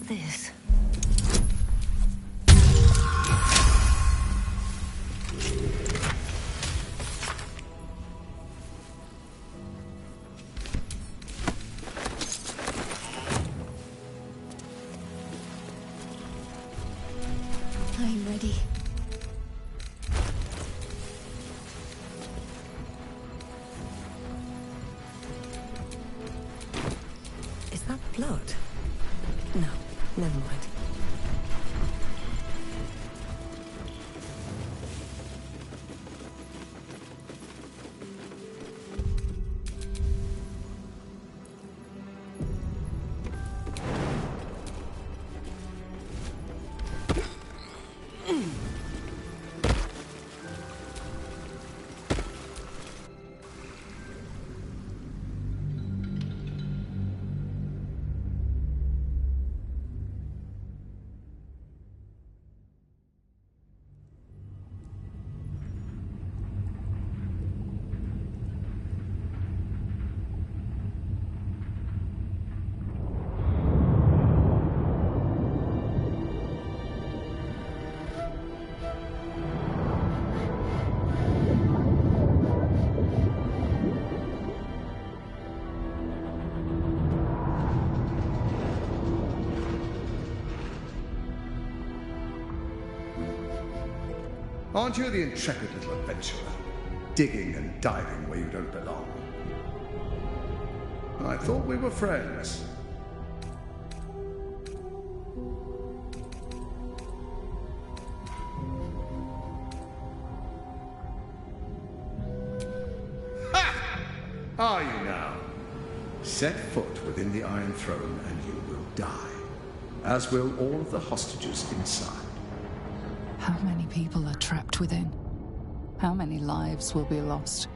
this? I'm ready. Is that blood? No, never mind. Aren't you the intrepid little adventurer, digging and diving where you don't belong? I thought we were friends. Ha! Are you now? Set foot within the Iron Throne and you will die, as will all of the hostages inside. How many people are trapped within? How many lives will be lost?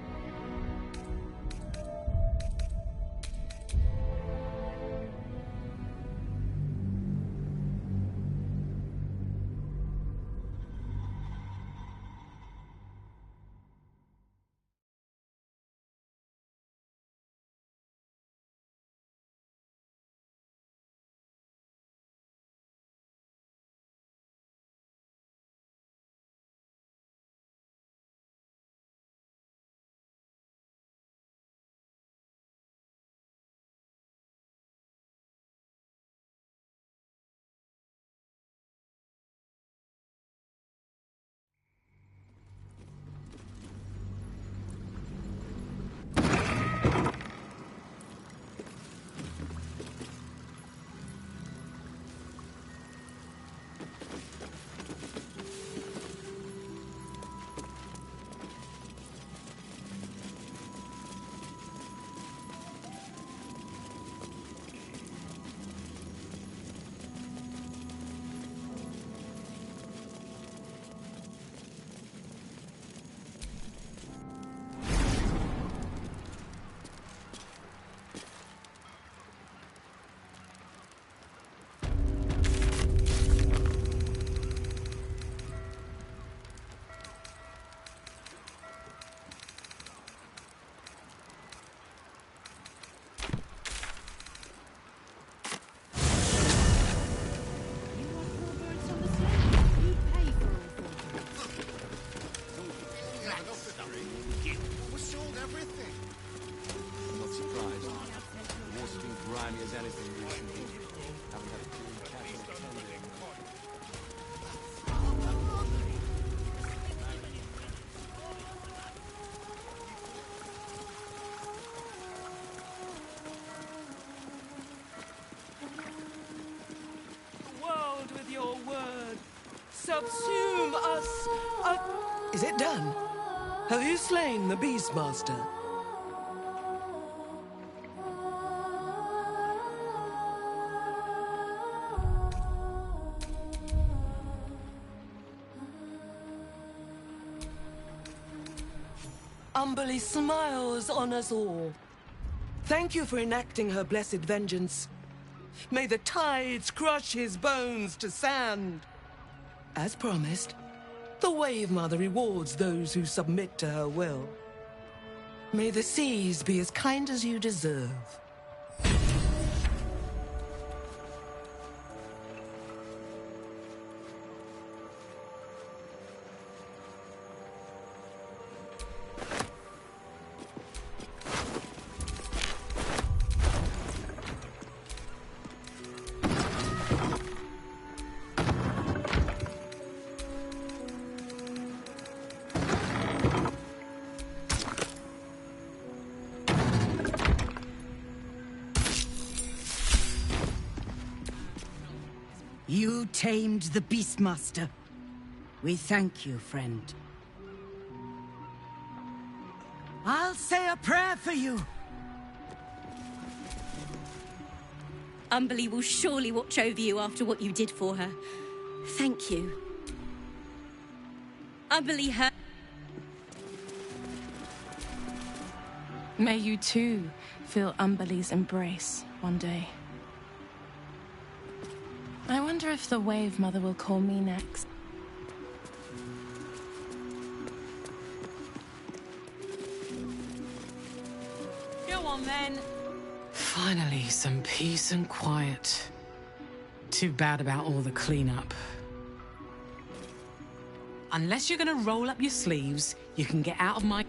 Subsume us! Is it done? Have you slain the Beastmaster? Umberly smiles on us all. Thank you for enacting her blessed vengeance. May the tides crush his bones to sand. As promised, the Wave Mother rewards those who submit to her will. May the seas be as kind as you deserve. You tamed the Beastmaster. We thank you, friend. I'll say a prayer for you. Umberlee will surely watch over you after what you did for her. Thank you. Umberlee her. May you too feel Umberlee's embrace one day. I wonder if the Wave Mother will call me next. Go on then. Finally, some peace and quiet. Too bad about all the cleanup. Unless you're gonna roll up your sleeves, you can get out of my...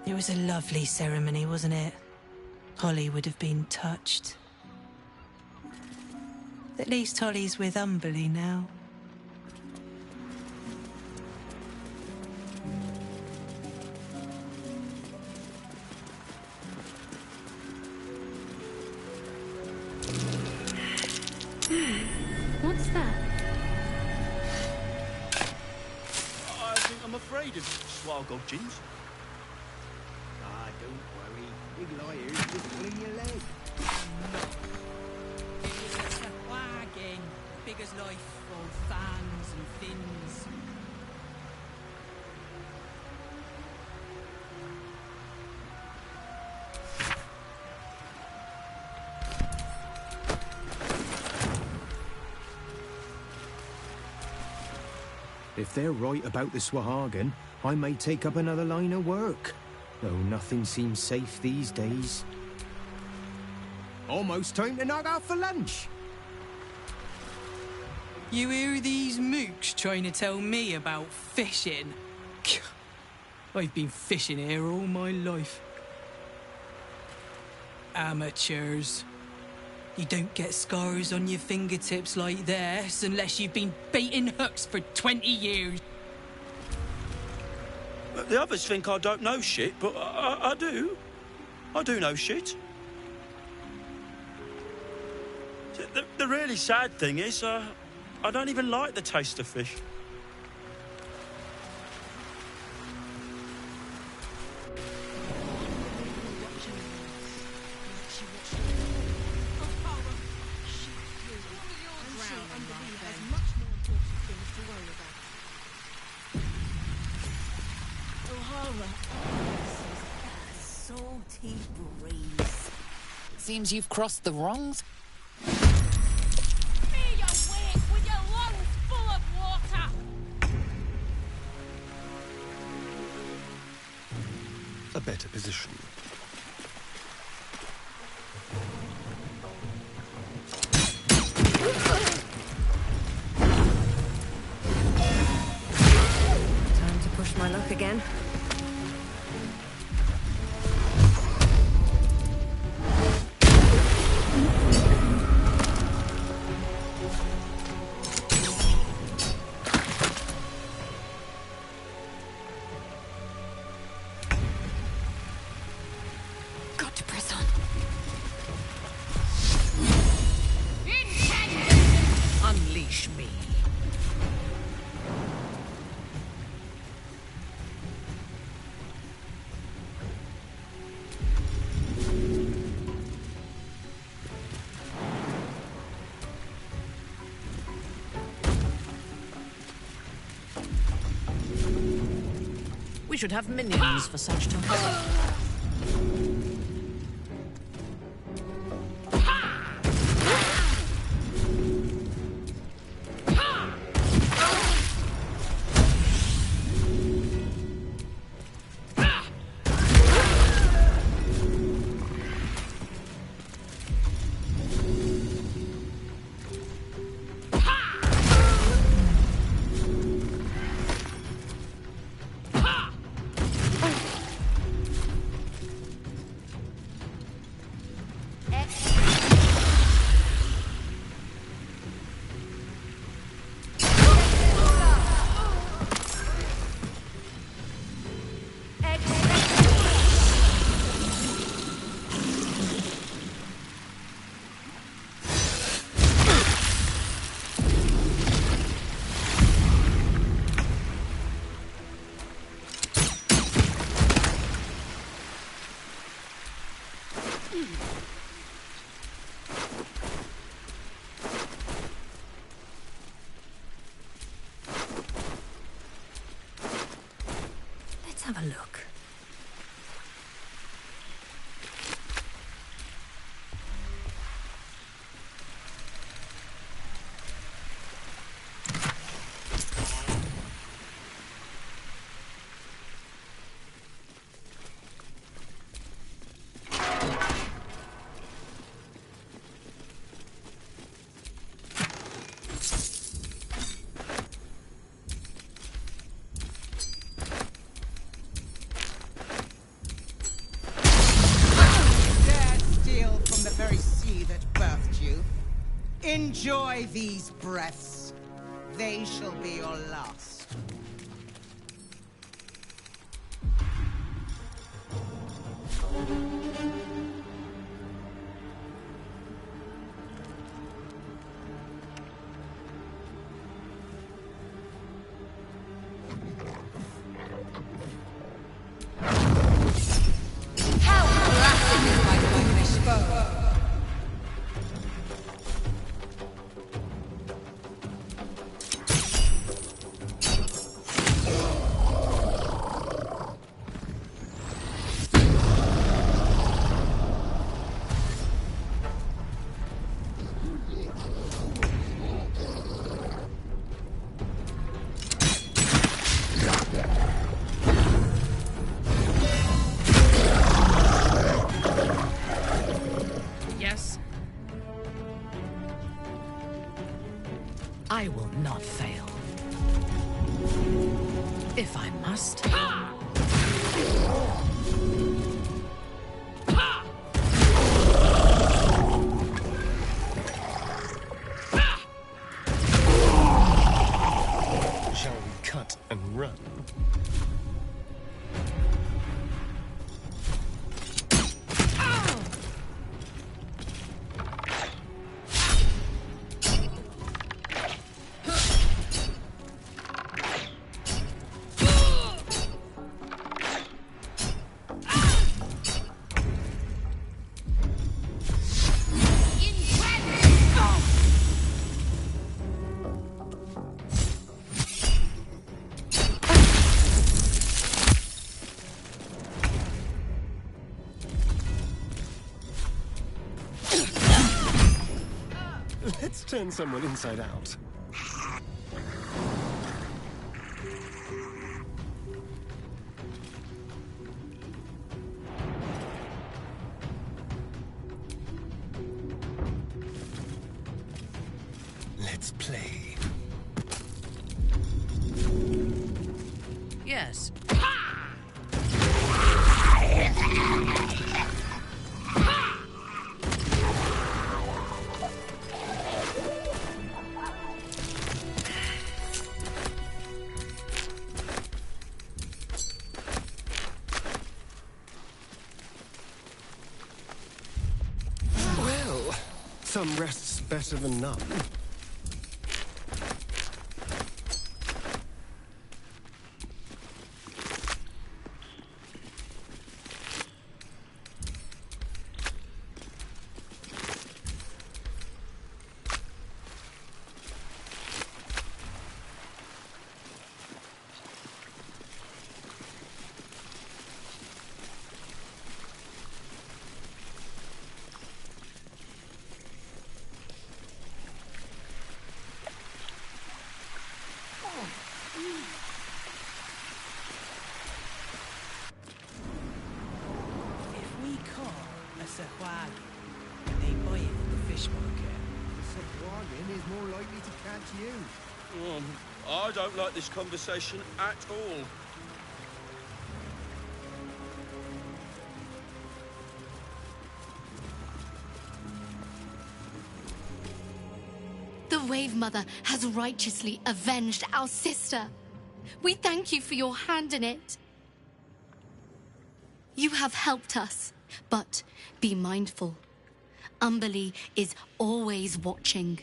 It was a lovely ceremony, wasn't it? Holly would have been touched. At least Holly's with Umberlee now. What's that? I think I'm afraid of swalgogins. Ah, don't worry. Big lawyers just clean your leg. It's a wagon. Big as life, all fangs and fins. If they're right about the Swahagan, I may take up another line of work. Though nothing seems safe these days. Almost time to knock out for lunch. You hear these mooks trying to tell me about fishing? I've been fishing here all my life. Amateurs. You don't get scars on your fingertips like this unless you've been baiting hooks for 20 years. The others think I don't know shit, but I do. I do know shit. The really sad thing is, I don't even like the taste of fish. Salty breeze. Seems you've crossed the wrongs. Be awake with your lungs full of water! A better position. Time to push my luck again. Got to press on. Unleash me. We should have minions for such times. have a look. Enjoy these breaths. They shall be your last. How classic is my foolish foe! I will not fail. If I must. Shall we cut and run? Let's turn someone inside out. Let's play. Yes. Well, some rest's better than none. If we call a sahwagi, they buy it in the fish market. Sahwagin is more likely to catch you. I don't like this conversation at all. The Wave Mother has righteously avenged our sister. We thank you for your hand in it. You have helped us, but be mindful. Umberlee is always watching.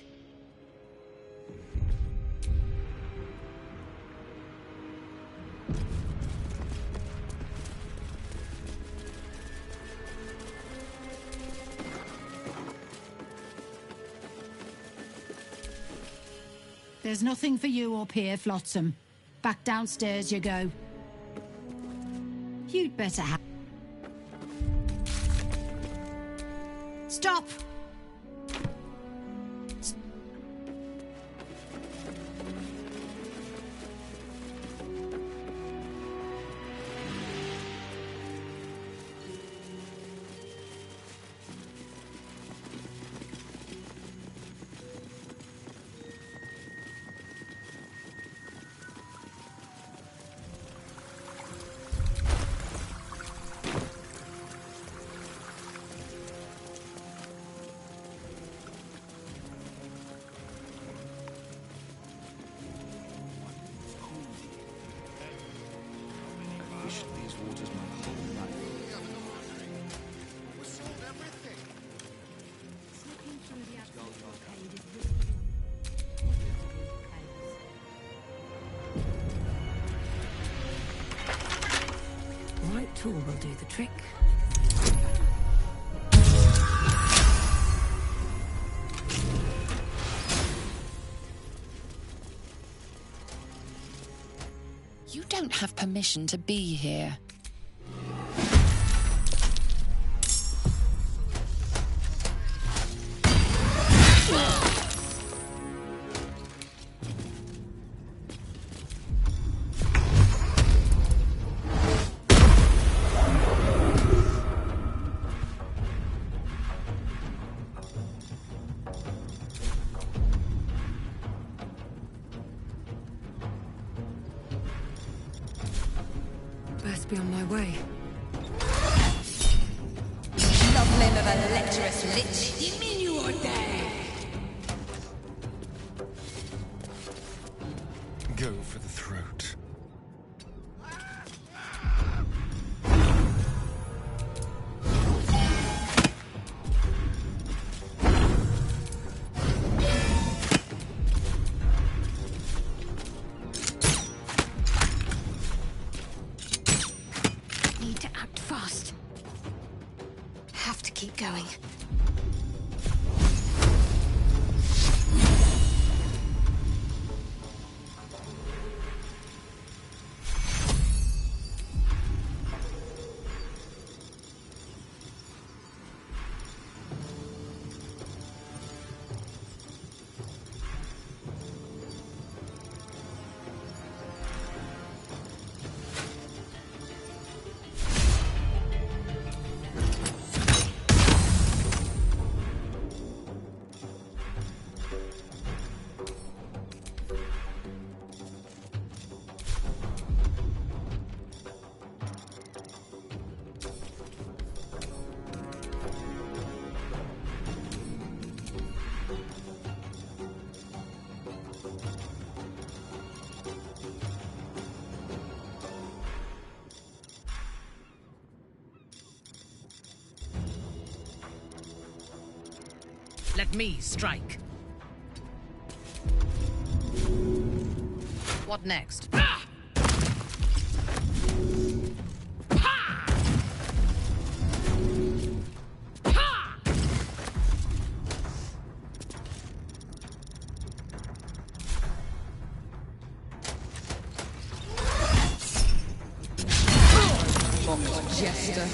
There's nothing for you up here, Flotsam. Back downstairs you go. You'd better have... Stop! Right tool will do the trick. You don't have permission to be here. Best be on my way. Love limb of a lecherous lich. You mean you are dead? Go for the throat. Need to act fast. Have to keep going. Let me strike. What next? Jester.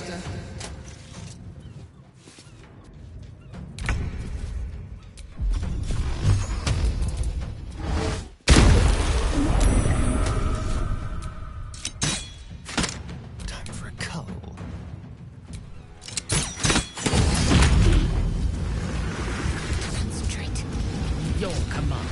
Your command.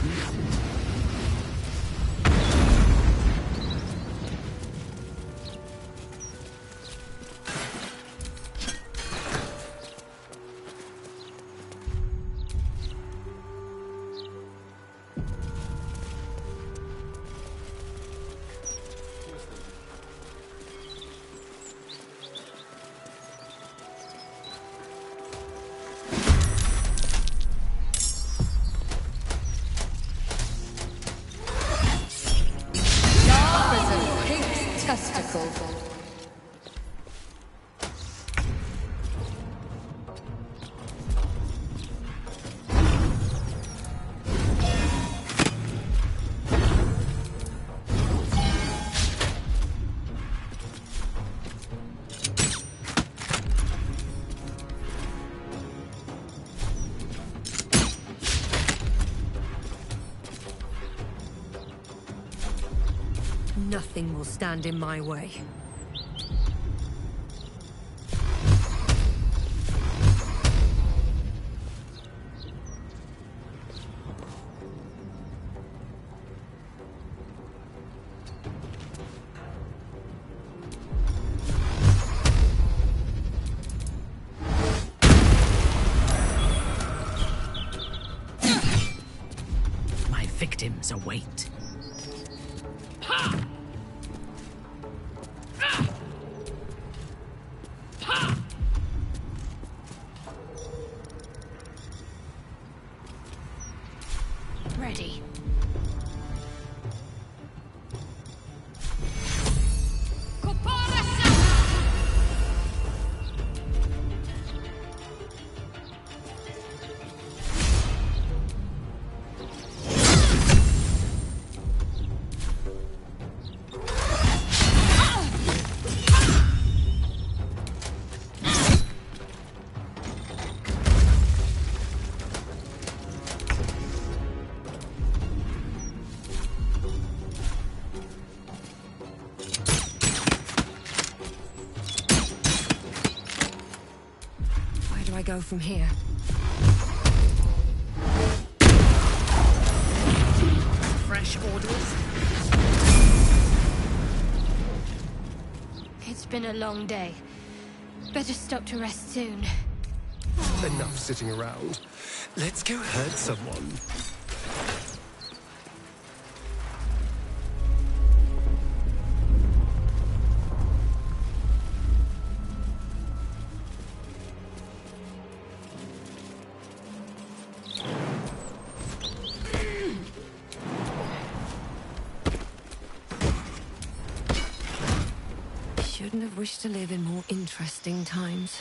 Nothing will stand in my way. My victims await. Ready. Where do I go from here? Fresh orders? It's been a long day. Better stop to rest soon. Enough sitting around. Let's go hurt someone. Shouldn't have wished to live in more interesting times.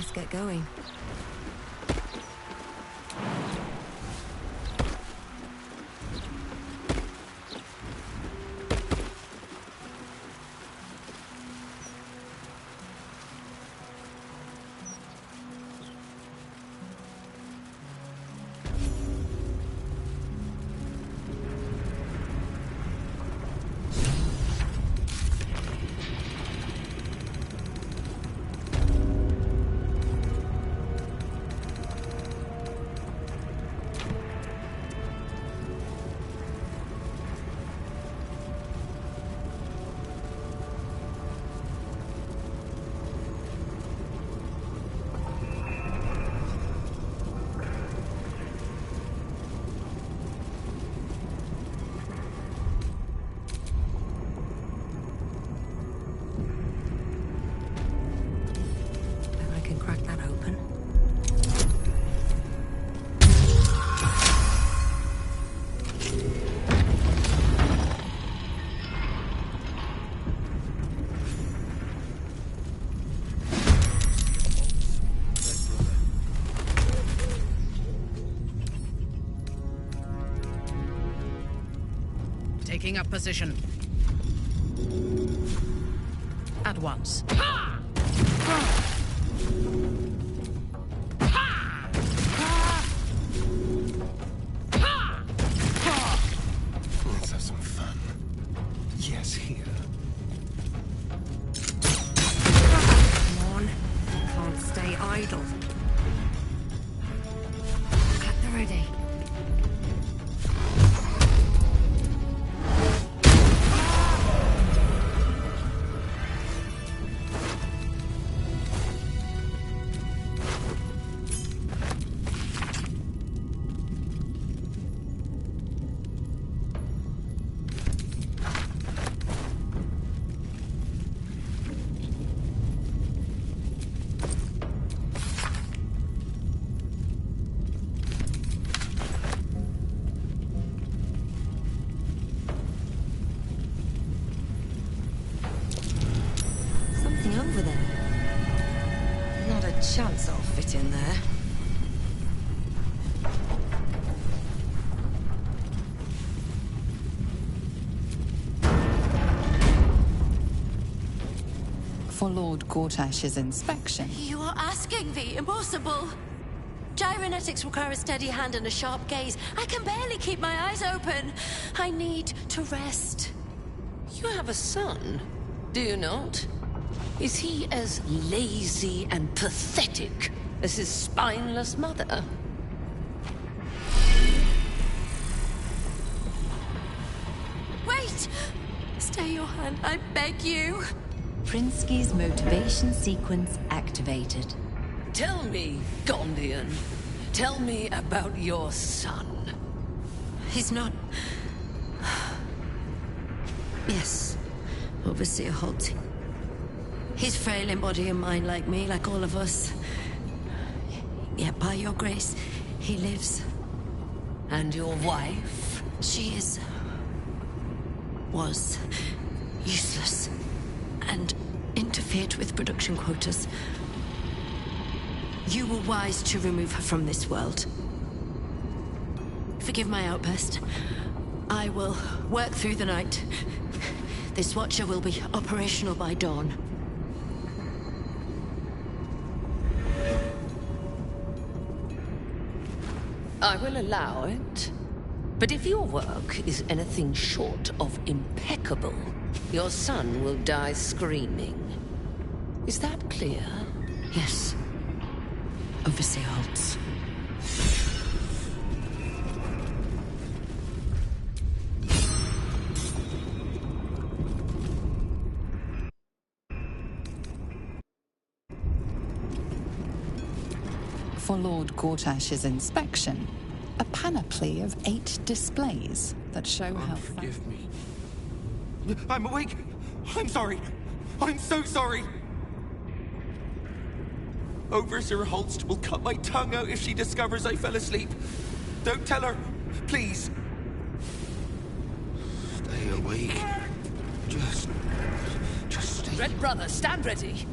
best get going. Taking up position. At once. Let's have some fun. Yes, here. Come on. Can't stay idle. At the ready. Over there. Not a chance I'll fit in there. For Lord Gortash's inspection. You are asking the impossible. Gyrometics require a steady hand and a sharp gaze. I can barely keep my eyes open. I need to rest. You have a son, do you not? Is he as lazy and pathetic as his spineless mother? Wait! Stay your hand, I beg you. Prinsky's motivation sequence activated. Tell me, Gondian. Tell me about your son. He's not... Yes, Overseer Holt. He's frail in body and mind like me, like all of us. Yet by your grace, he lives. And your wife? She is... was... useless. And interfered with production quotas. You were wise to remove her from this world. Forgive my outburst. I will work through the night. This Watcher will be operational by dawn. I will allow it. But if your work is anything short of impeccable, your son will die screaming. Is that clear? Yes. Overseer Holtz. For Lord Gortash's inspection, a panoply of 8 displays that show how... Forgive me. I'm awake. I'm sorry. I'm so sorry. Overseer Holst will cut my tongue out if she discovers I fell asleep. Don't tell her, please. Stay awake. Just stay. Red Brother, stand ready.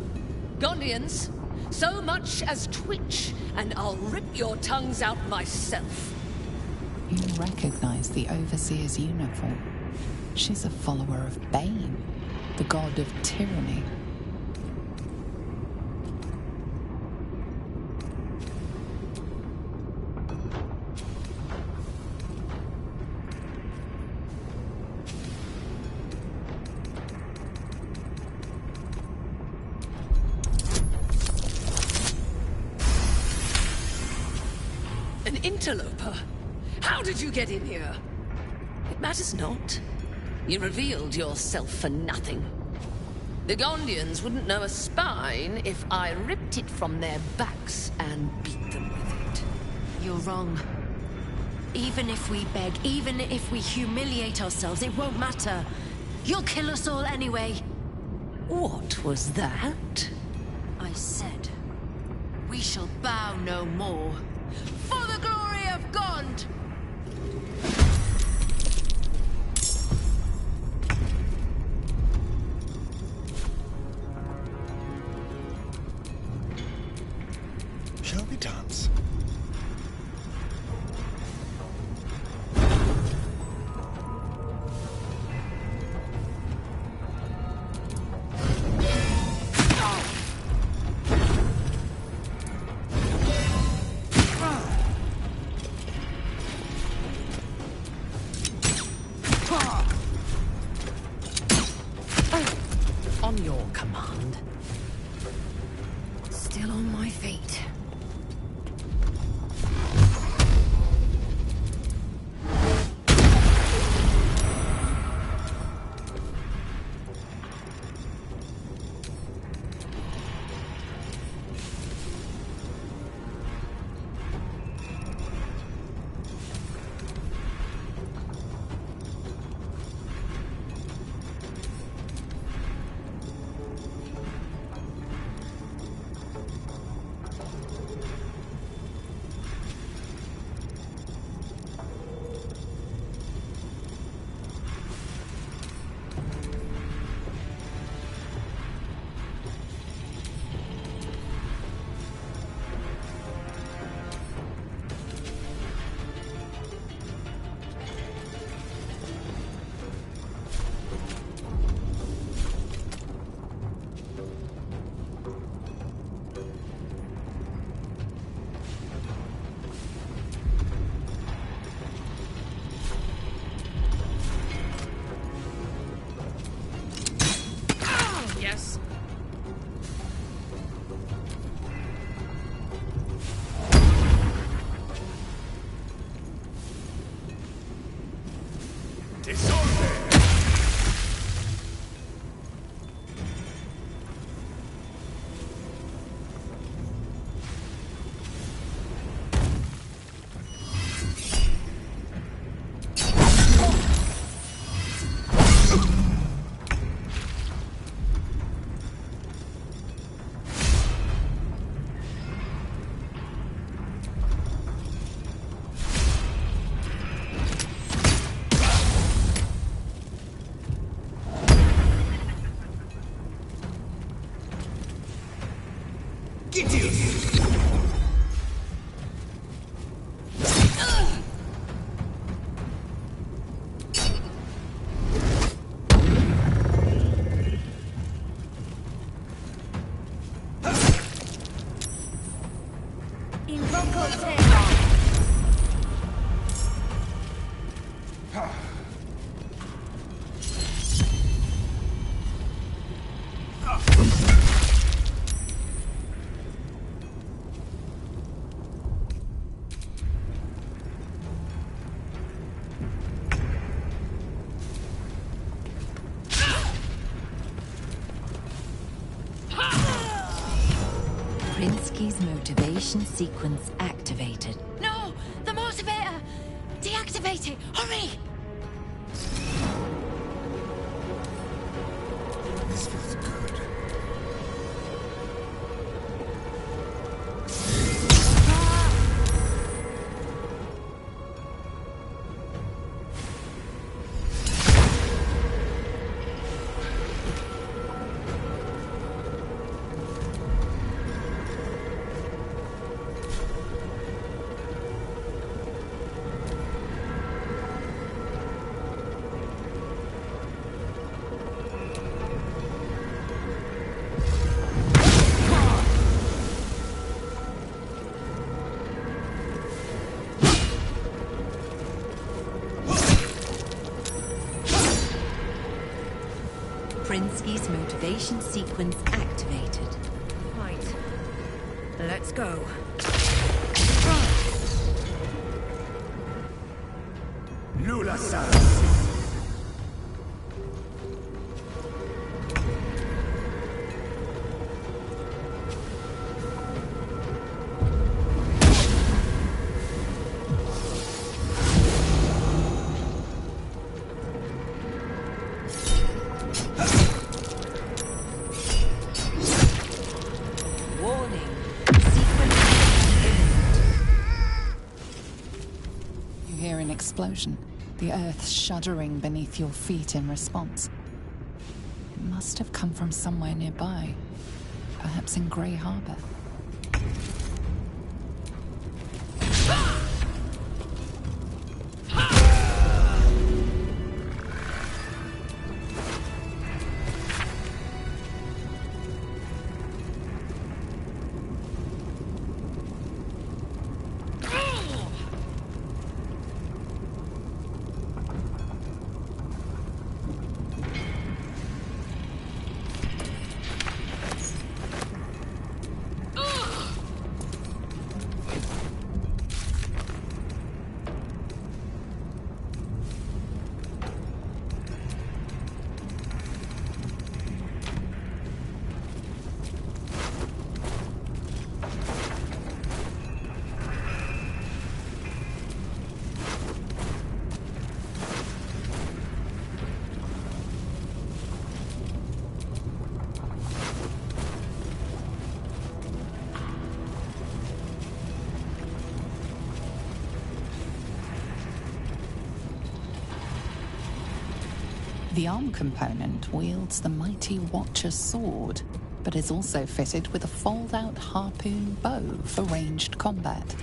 Gondians, So much as twitch, and I'll rip your tongues out myself. You recognize the Overseer's uniform. She's a follower of Bane, the god of tyranny. An interloper? How did you get in here? It matters not. You revealed yourself for nothing. The Gondians wouldn't know a spine if I ripped it from their backs and beat them with it. You're wrong. Even if we beg, even if we humiliate ourselves, it won't matter. You'll kill us all anyway. What was that? I said, we shall bow no more. For the glory of Gond! Shall we dance? On your command. Still on my feet. Yes. Prinsky's motivation sequence activated. No! The motivator! Deactivate it! Hurry! This feels good. Krinsky's motivation sequence activated. Right. Let's go. Lula San. You hear an explosion, the earth shuddering beneath your feet in response. It must have come from somewhere nearby, perhaps in Grey Harbor. The arm component wields the mighty Watcher's sword, but is also fitted with a fold-out harpoon bow for ranged combat.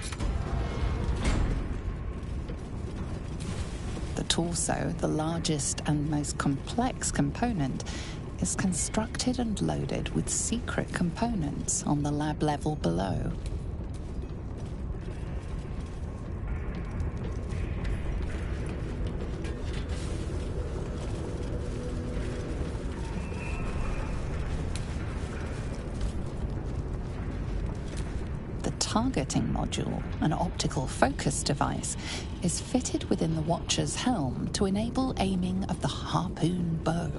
The torso, the largest and most complex component, is constructed and loaded with secret components on the lab level below. Targeting module, an optical focus device, is fitted within the Watcher's helm to enable aiming of the harpoon bow.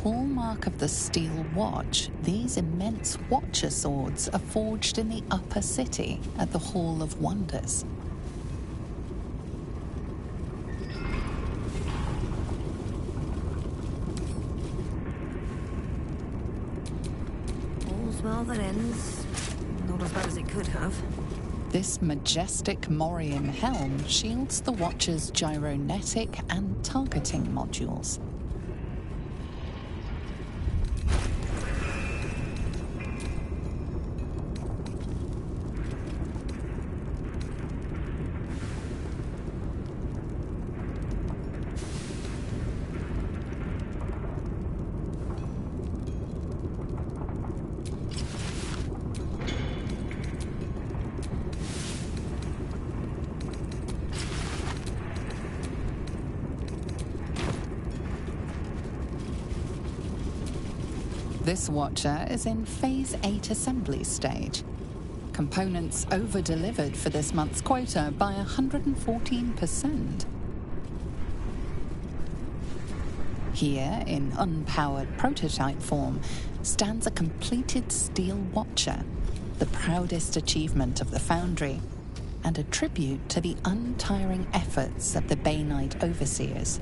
Hallmark of the Steel Watch, these immense Watcher swords are forged in the Upper City at the Hall of Wonders. Well, that ends. Not as bad as it could have. This majestic Morian helm shields the Watcher's gyronetic and targeting modules. This Watcher is in Phase 8 assembly stage. Components over-delivered for this month's quota by 114%. Here, in unpowered prototype form, stands a completed Steel Watcher, the proudest achievement of the Foundry, and a tribute to the untiring efforts of the Bay Knight Overseers.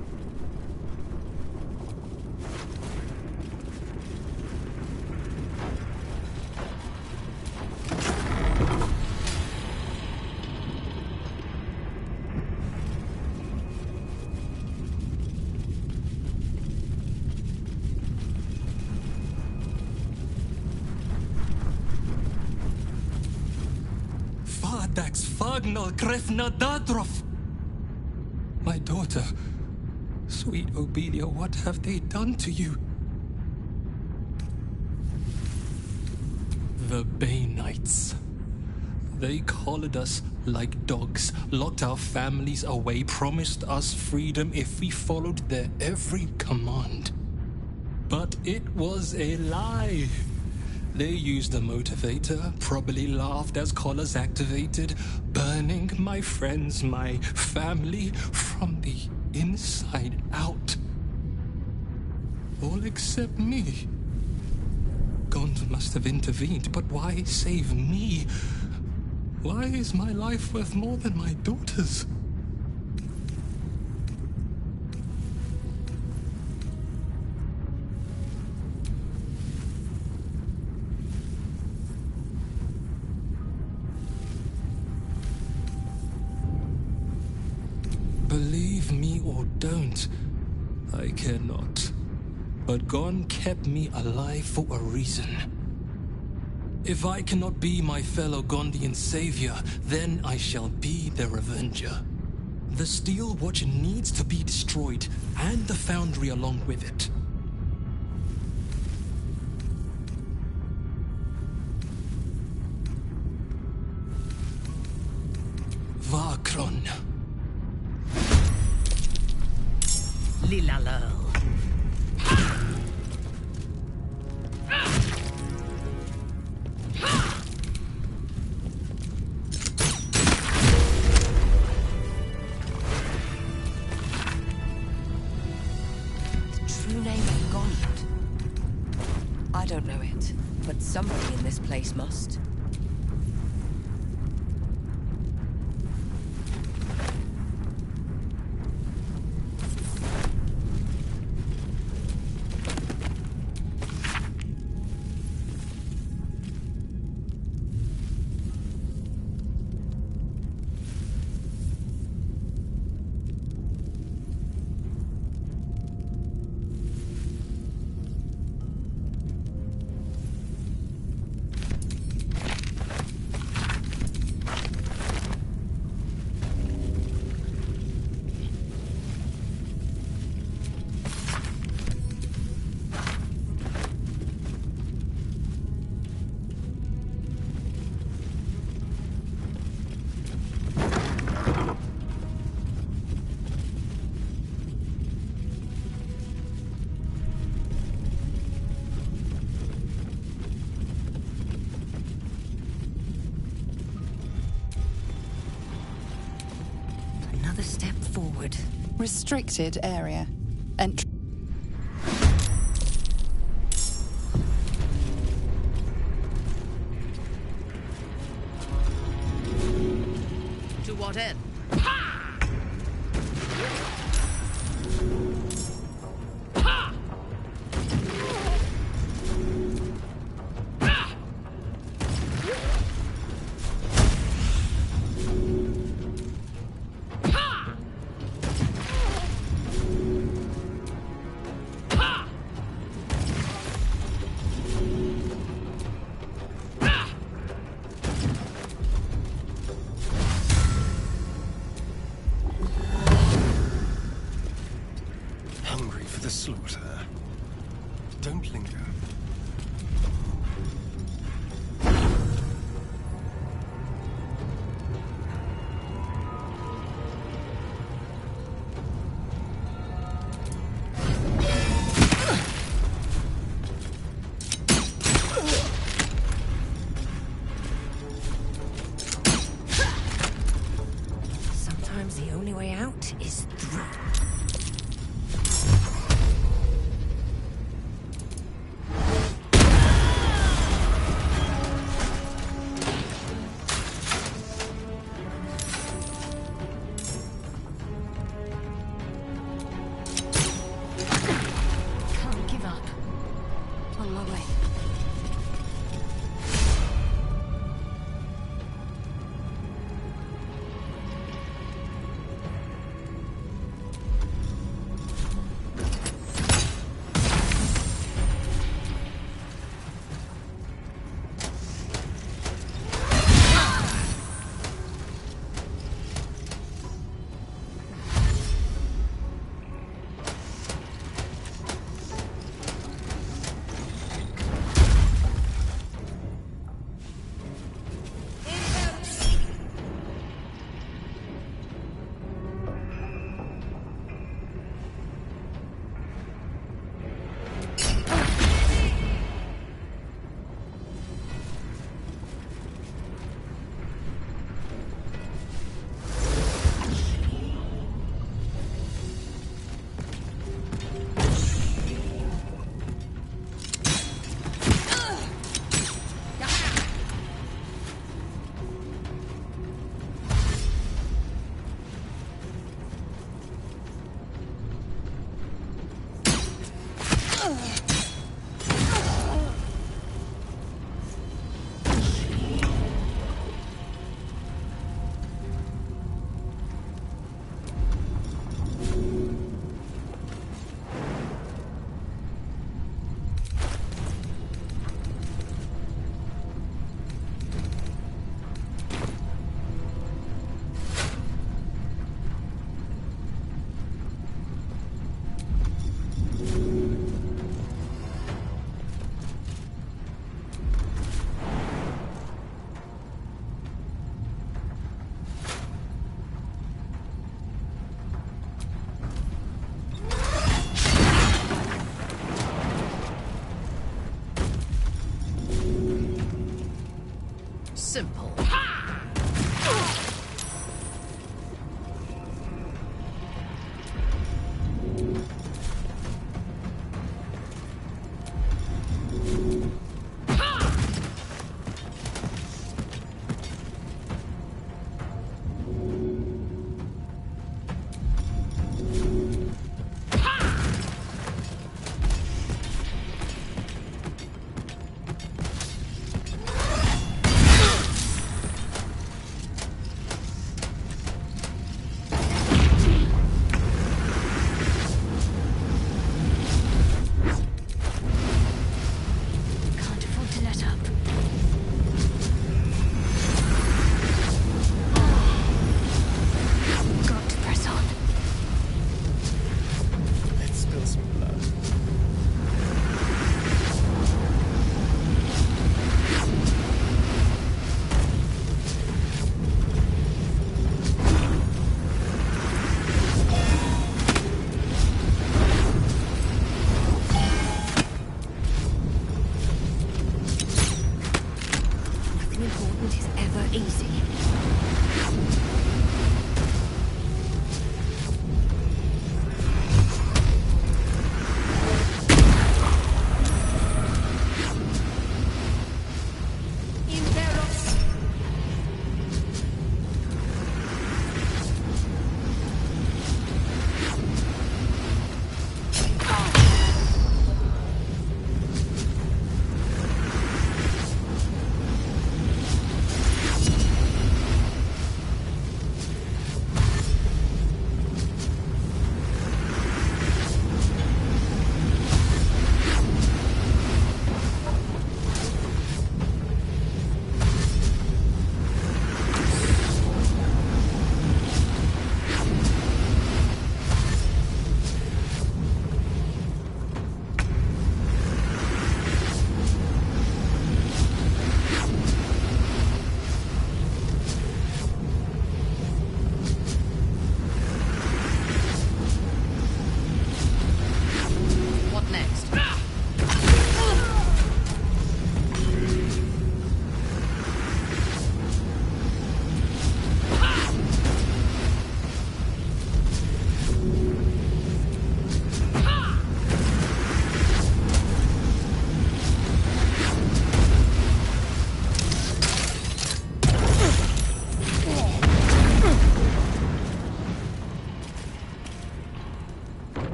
My daughter, sweet Obelia, what have they done to you? The Bay Knights. They collared us like dogs, locked our families away, promised us freedom if we followed their every command. But it was a lie. They used a motivator, probably laughed as collars activated, burning my friends, my family, from the inside out. All except me. Gond must have intervened, but why save me? Why is my life worth more than my daughter's? Believe me or don't, I care not. But Gon kept me alive for a reason. If I cannot be my fellow Gondian savior, then I shall be their avenger. The Steel Watch needs to be destroyed, and the Foundry along with it. Vakron. Lilalel. True name of Gond. I don't know it, but somebody in this place must. Another step forward. Restricted area. Entry. To what end? simple.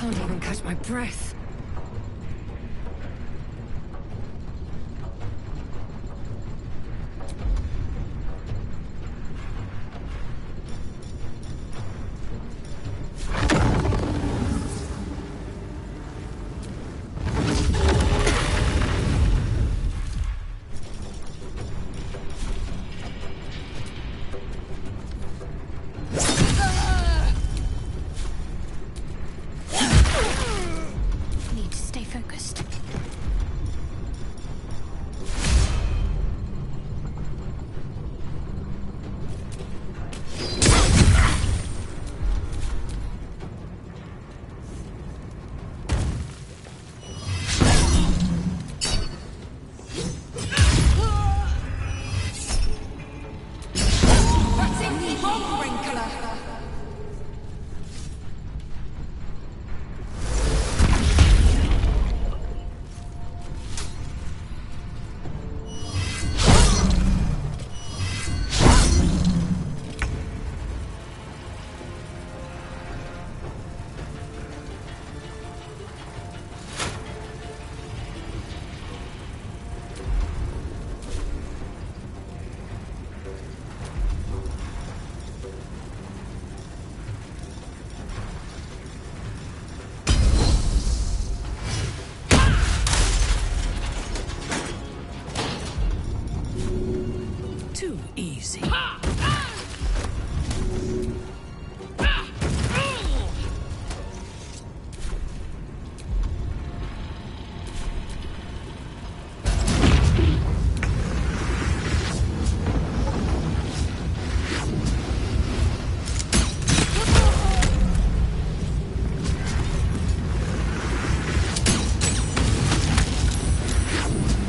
Can't even catch my breath. easy.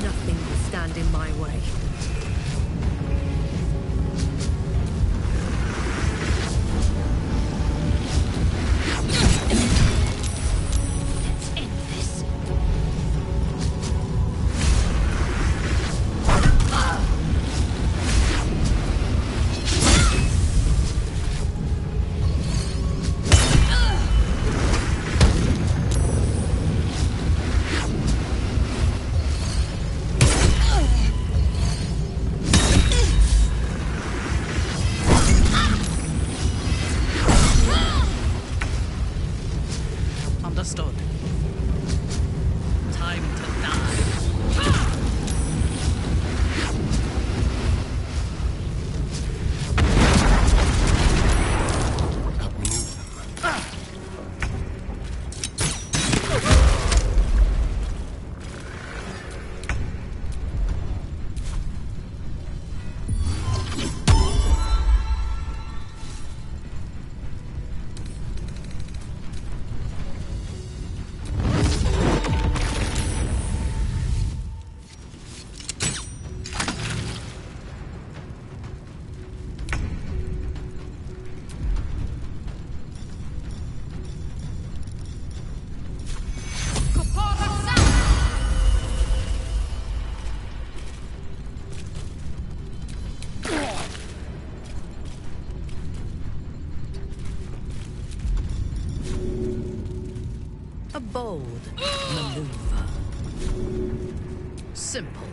Nothing will stand in my way. Let's end this. Understood. Time to die. A bold maneuver. Simple.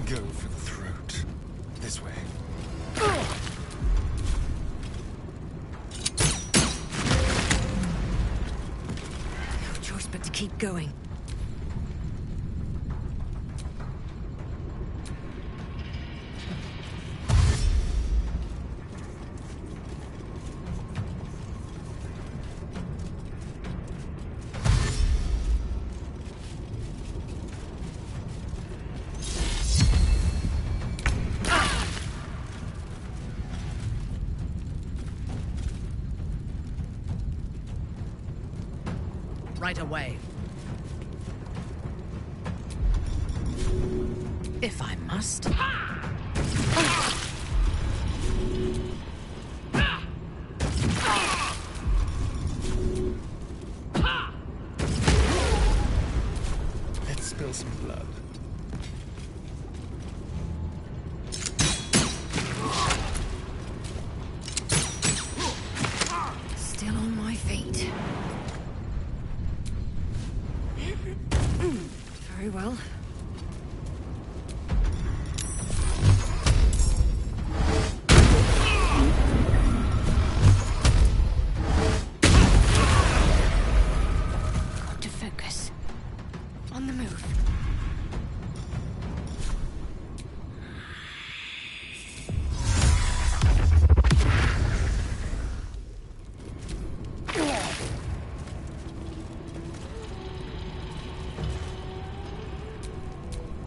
Go for the throat. This way. No choice but to keep going. Right away. If I must. Let's spill some blood. Still on my feet. Very well. Got to focus. On the move.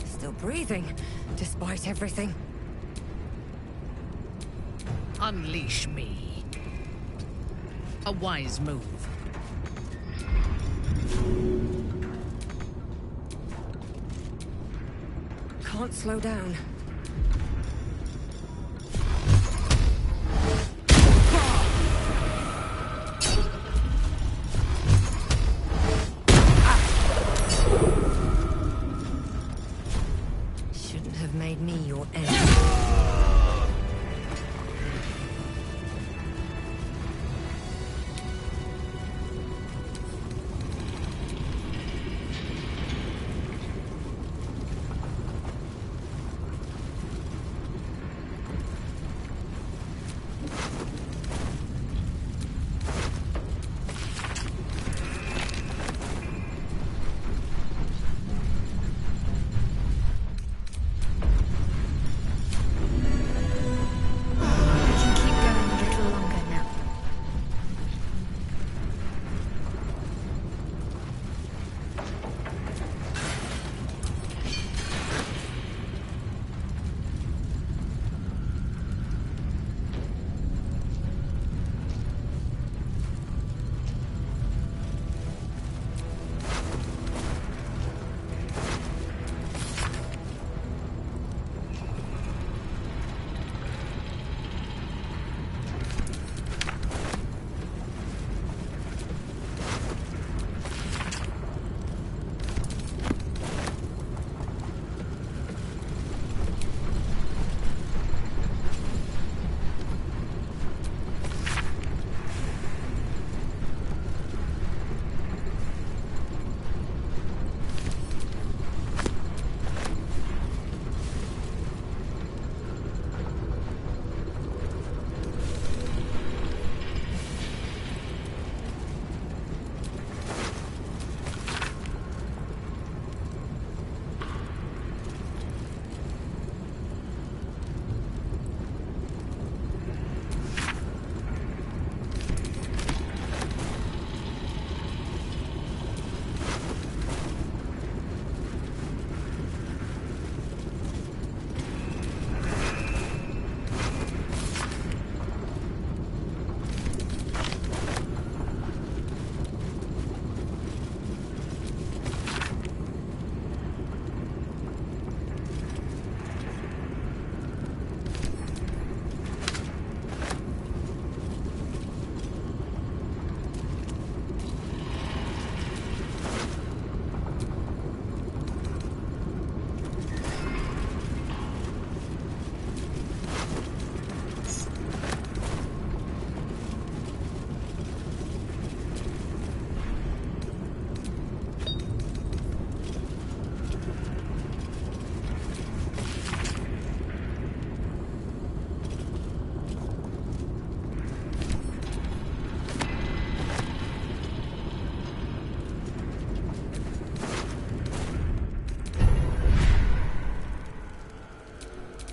Still breathing, despite everything. Unleash me. A wise move. Can't slow down. Shouldn't have made me your enemy.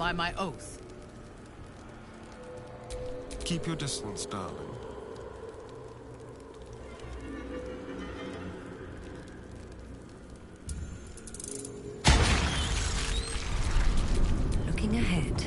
by my oath. Keep your distance, darling. Looking ahead.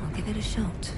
I'll give it a shot.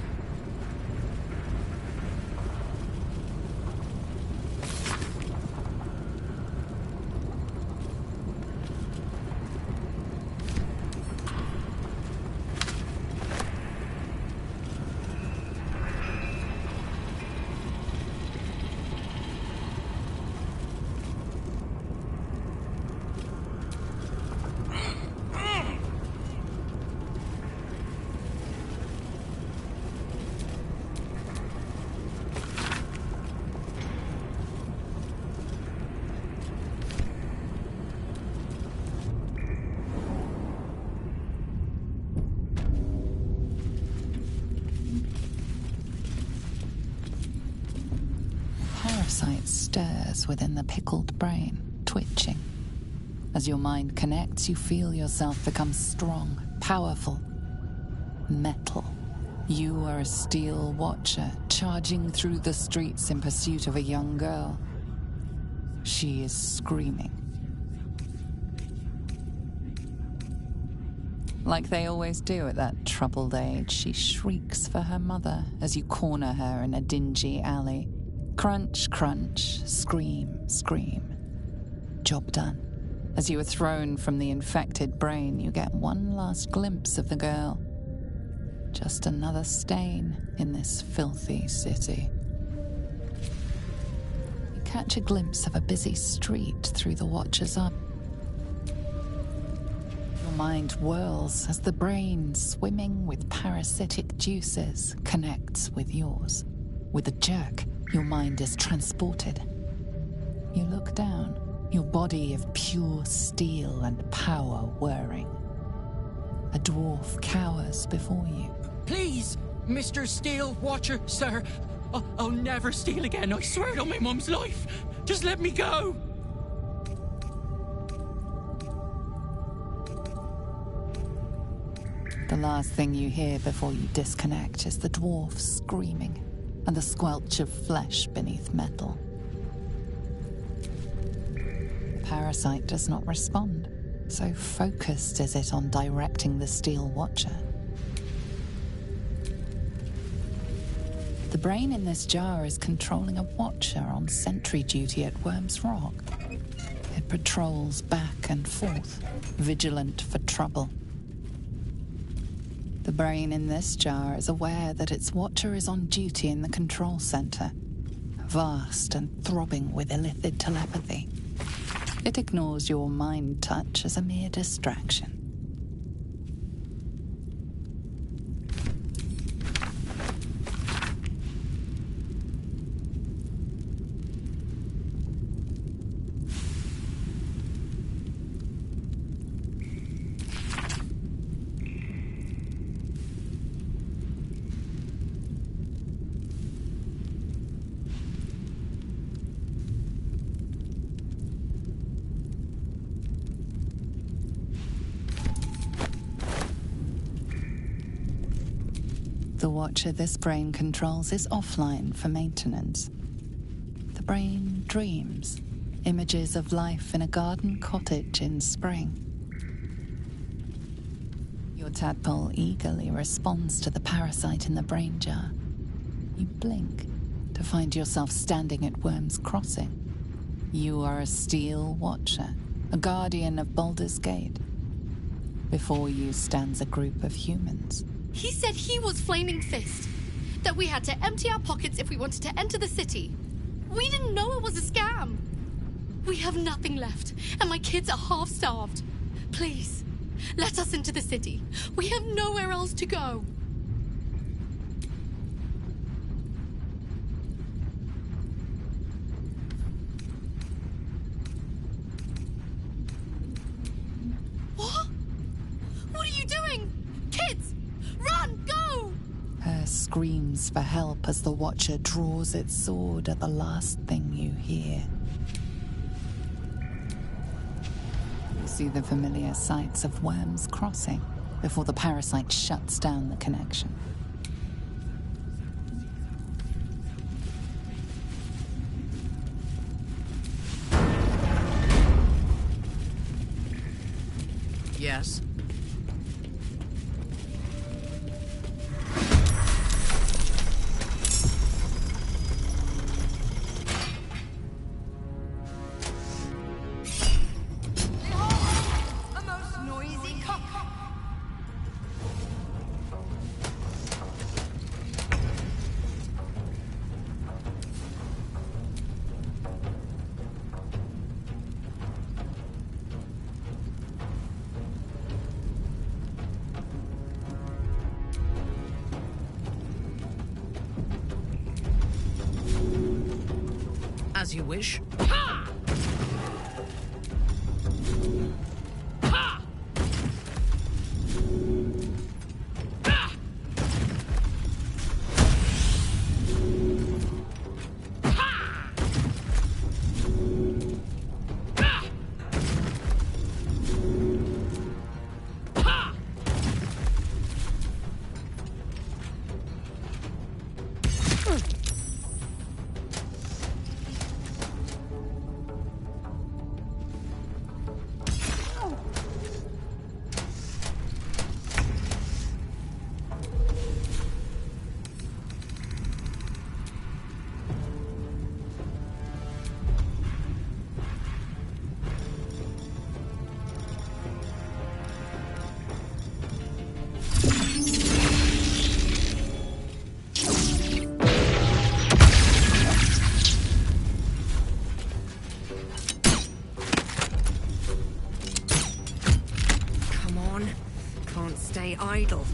Parasite stirs within the pickled brain, twitching. As your mind connects, you feel yourself become strong, powerful. Metal. You are a steel watcher, charging through the streets in pursuit of a young girl. She is screaming. Like they always do at that troubled age, she shrieks for her mother as you corner her in a dingy alley. Crunch, crunch, scream, scream. Job done. As you are thrown from the infected brain, you get one last glimpse of the girl. Just another stain in this filthy city. You catch a glimpse of a busy street through the Watcher's eye. Your mind whirls as the brain, swimming with parasitic juices, connects with yours. With a jerk, your mind is transported. You look down, your body of pure steel and power whirring. A dwarf cowers before you. Please, Mr. Steel Watcher, sir. I'll never steal again, I swear it on my mum's life. Just let me go. The last thing you hear before you disconnect is the dwarf screaming and the squelch of flesh beneath metal. The parasite does not respond, so focused is it on directing the Steel Watcher. The brain in this jar is controlling a watcher on sentry duty at Worm's Rock. It patrols back and forth, vigilant for trouble. The brain in this jar is aware that its watcher is on duty in the control center, vast and throbbing with illithid telepathy. It ignores your mind touch as a mere distraction. The watcher this brain controls is offline for maintenance. The brain dreams, images of life in a garden cottage in spring. Your tadpole eagerly responds to the parasite in the brain jar. You blink to find yourself standing at Worm's Crossing. You are a Steel Watcher, a guardian of Baldur's Gate. Before you stands a group of humans. He said he was Flaming Fist. That we had to empty our pockets if we wanted to enter the city. We didn't know it was a scam. We have nothing left, and my kids are half-starved. Please, let us into the city. We have nowhere else to go. What? What are you doing? Kids, run, go! Her screams for help as the Watcher draws its sword are the last thing you hear. You see the familiar sights of Worm's Crossing before the parasite shuts down the connection. Yes? A most noisy cock. As you wish. Stay idle.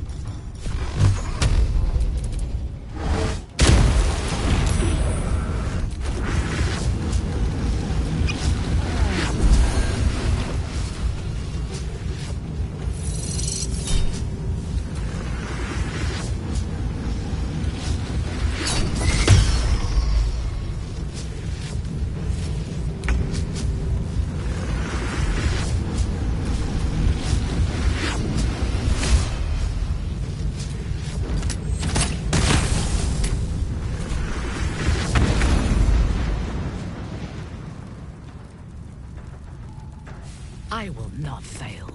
I will not fail.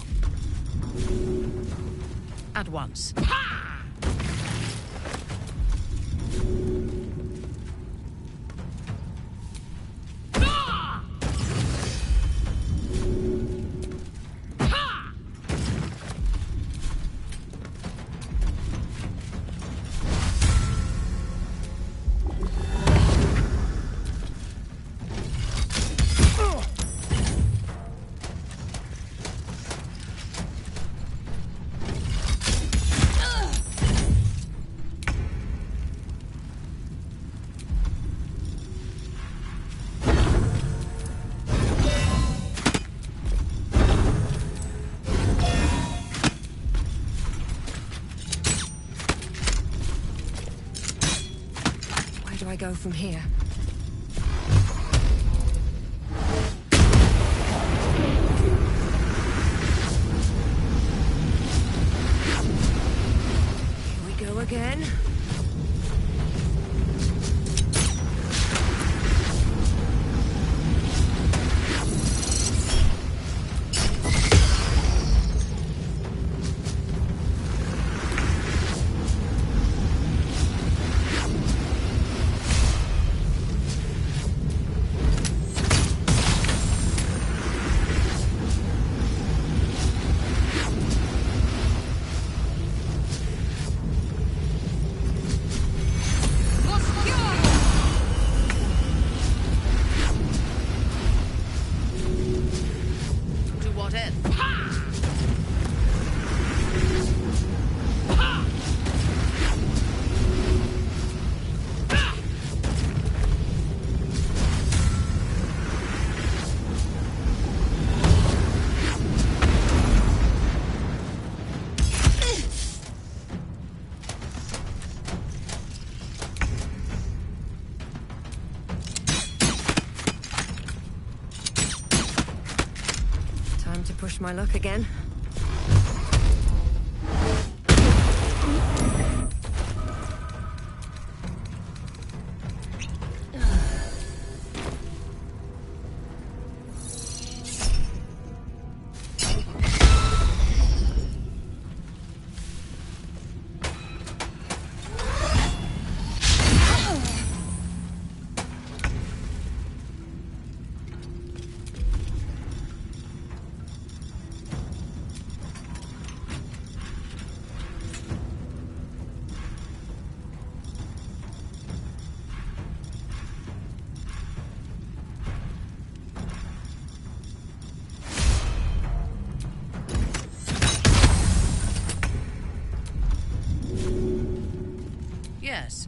At once. Where do I go from here? Here we go again. not end. Time to push my luck again. Yes.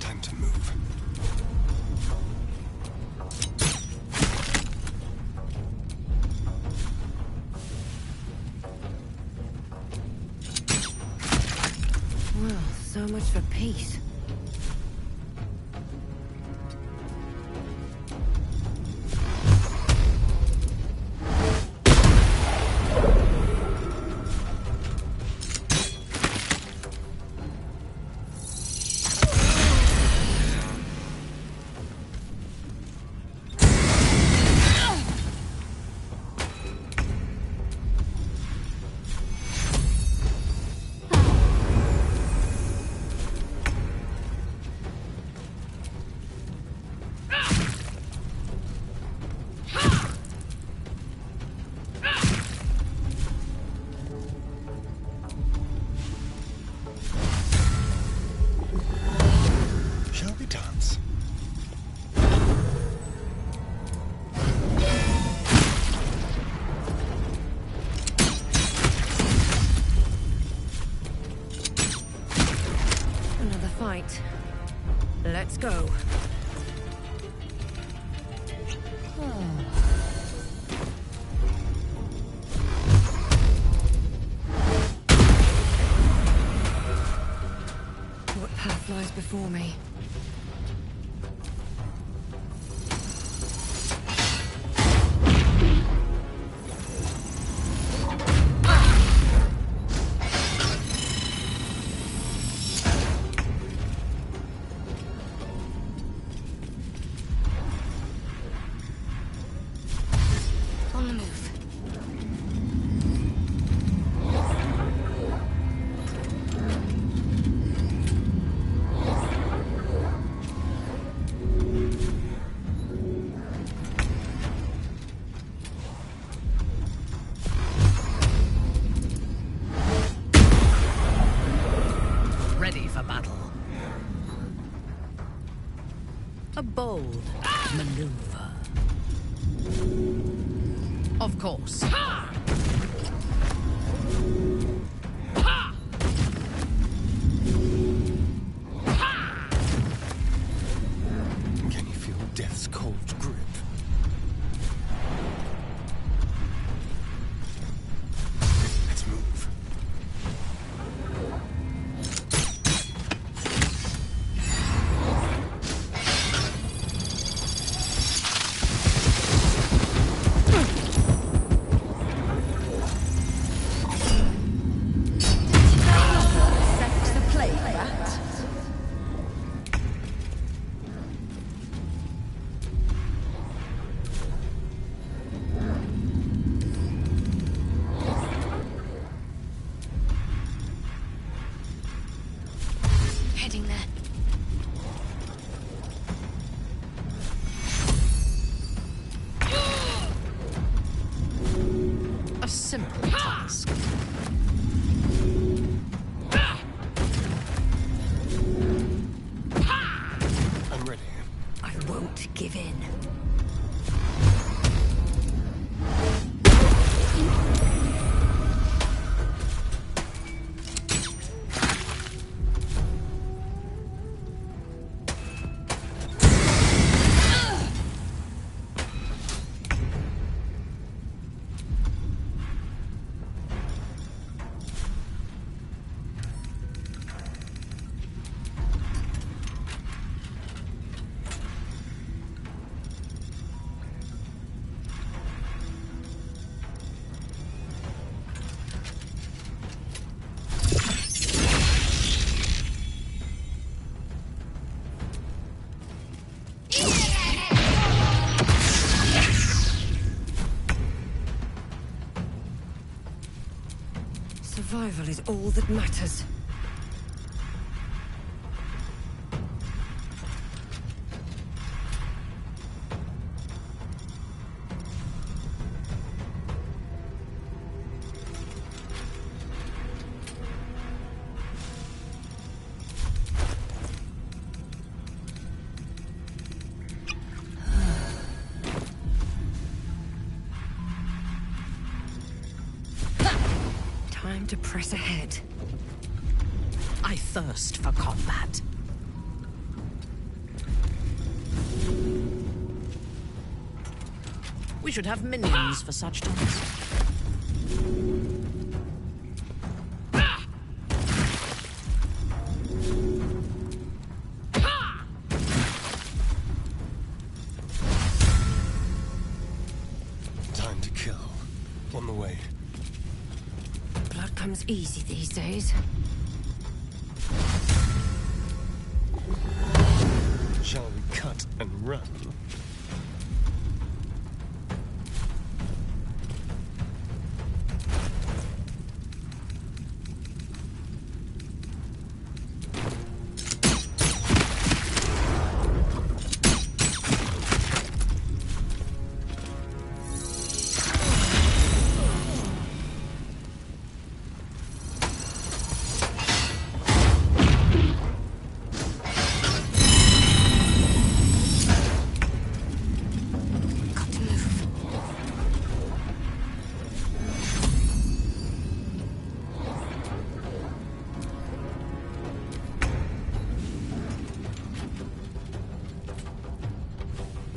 Time to move. Well, so much for peace. Shall we dance? Another fight. Let's go. What path lies before me? On the move. Ready for battle. A bold maneuver. Of course. Can you feel death's cold grip? Let's move. Set the play, rat. simple task. I'm ready. I won't give in. Survival is all that matters. Time to press ahead. I thirst for combat. We should have minions for such times. Time to kill. On the way. Blood comes easy these days. Shall we cut and run?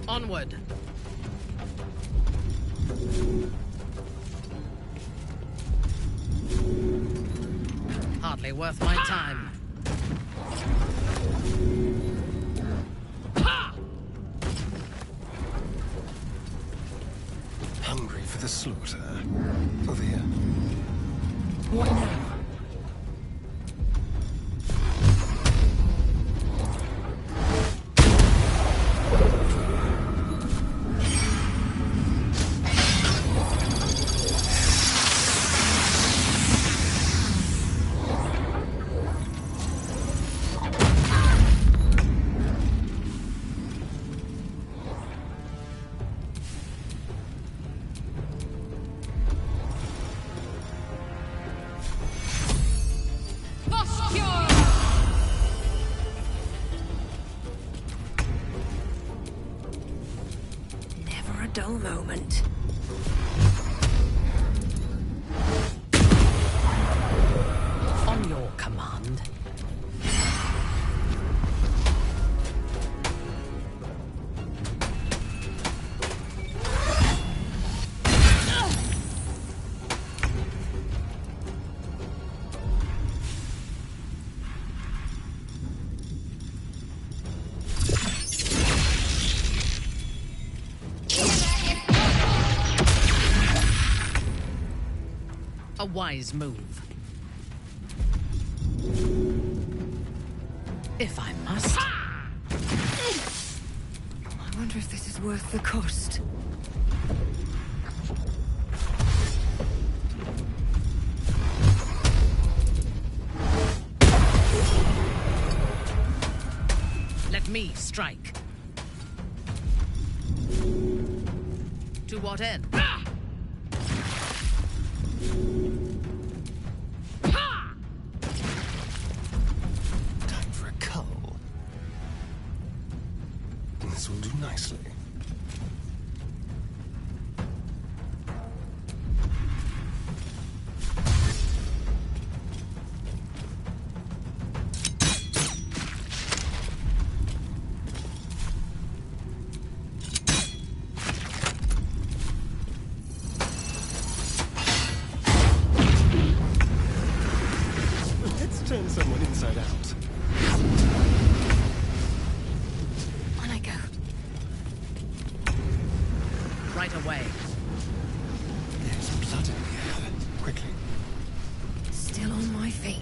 Onward. Hardly worth my time. Hungry for the slaughter. Over here. What now? Never a dull moment. On your command. A wise move. If I must. I wonder if this is worth the cost. Let me strike. To what end? nicely. Let's turn someone inside out. On I go. Right away. There's blood in the air. Quickly. Still on my feet.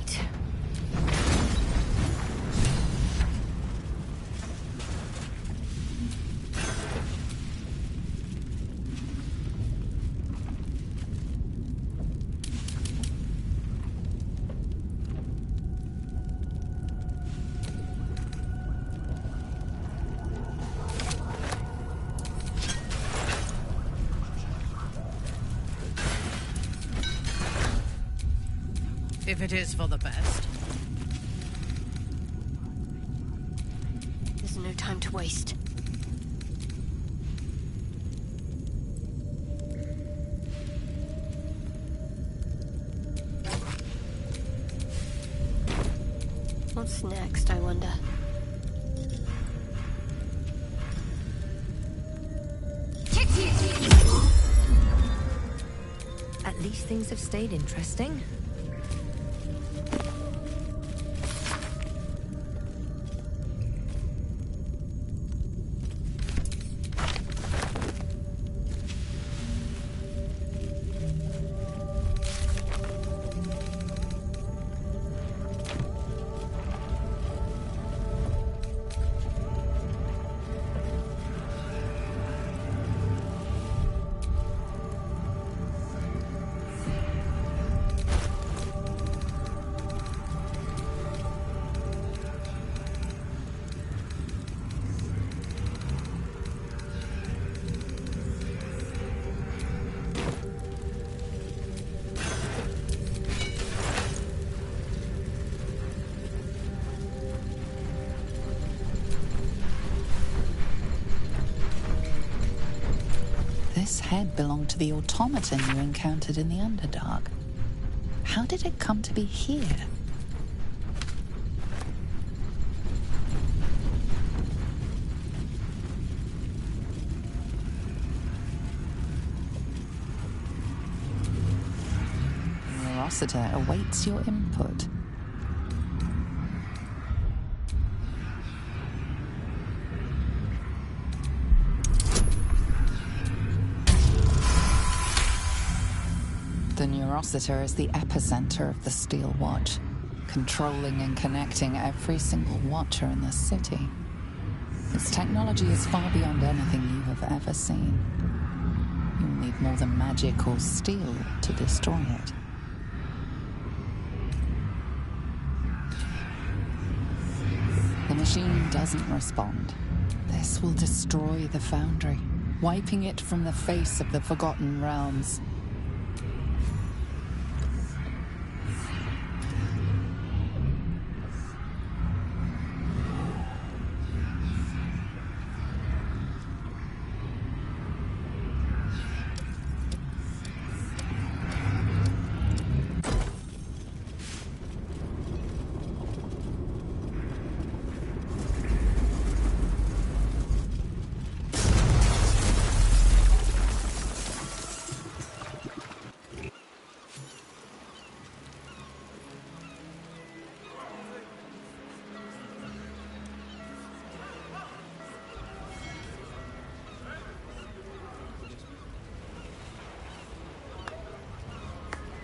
If it is for the best. There's no time to waste. What's next, I wonder? At least things have stayed interesting. This head belonged to the automaton you encountered in the Underdark. How did it come to be here? Rossiter awaits your input. The Neurocitor is the epicenter of the Steel Watch, controlling and connecting every single Watcher in the city. Its technology is far beyond anything you have ever seen. You'll need more than magic or steel to destroy it. The machine doesn't respond. This will destroy the Foundry, wiping it from the face of the Forgotten Realms.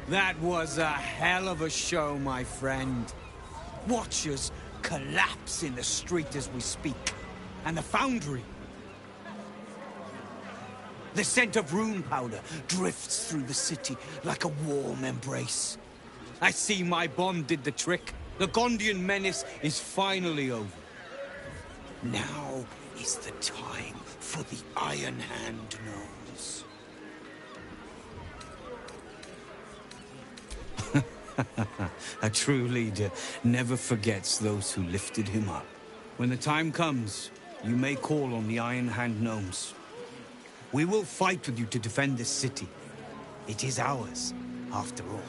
That was a hell of a show, my friend. Watchers collapse in the street as we speak. And the Foundry. The scent of rune powder drifts through the city like a warm embrace. I see my bomb did the trick. The Gondian menace is finally over. Now is the time for the Iron Hand knows. A true leader never forgets those who lifted him up. When the time comes, You may call on the Iron Hand gnomes. We will fight with you to defend this city. It is ours, after all.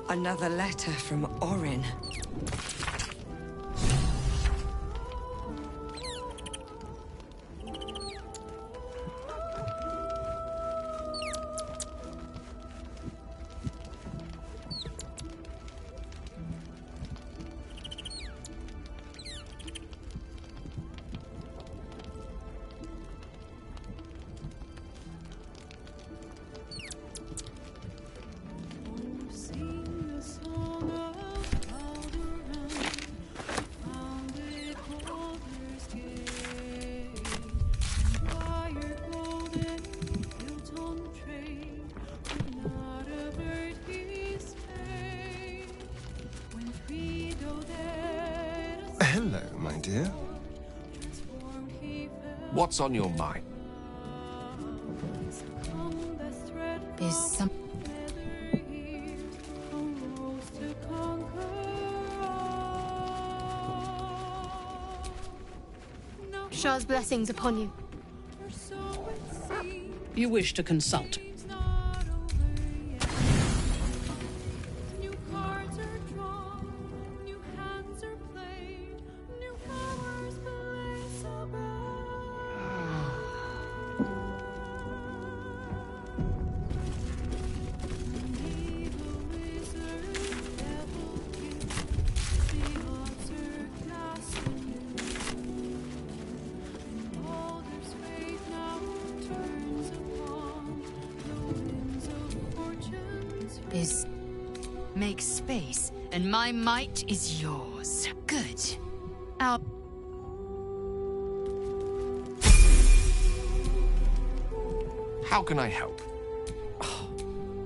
Another letter from Orin. Hello, my dear. What's on your mind? Is some... Shah's blessings upon you. You wish to consult? Make space, and my might is yours. Good. How can I help? Oh,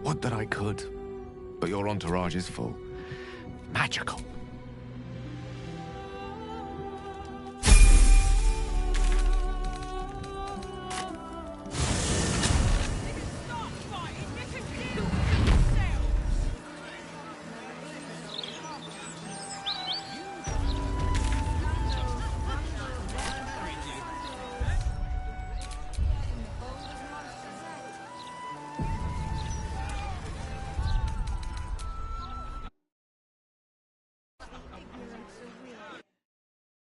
would that I could, but your entourage is full. Magical.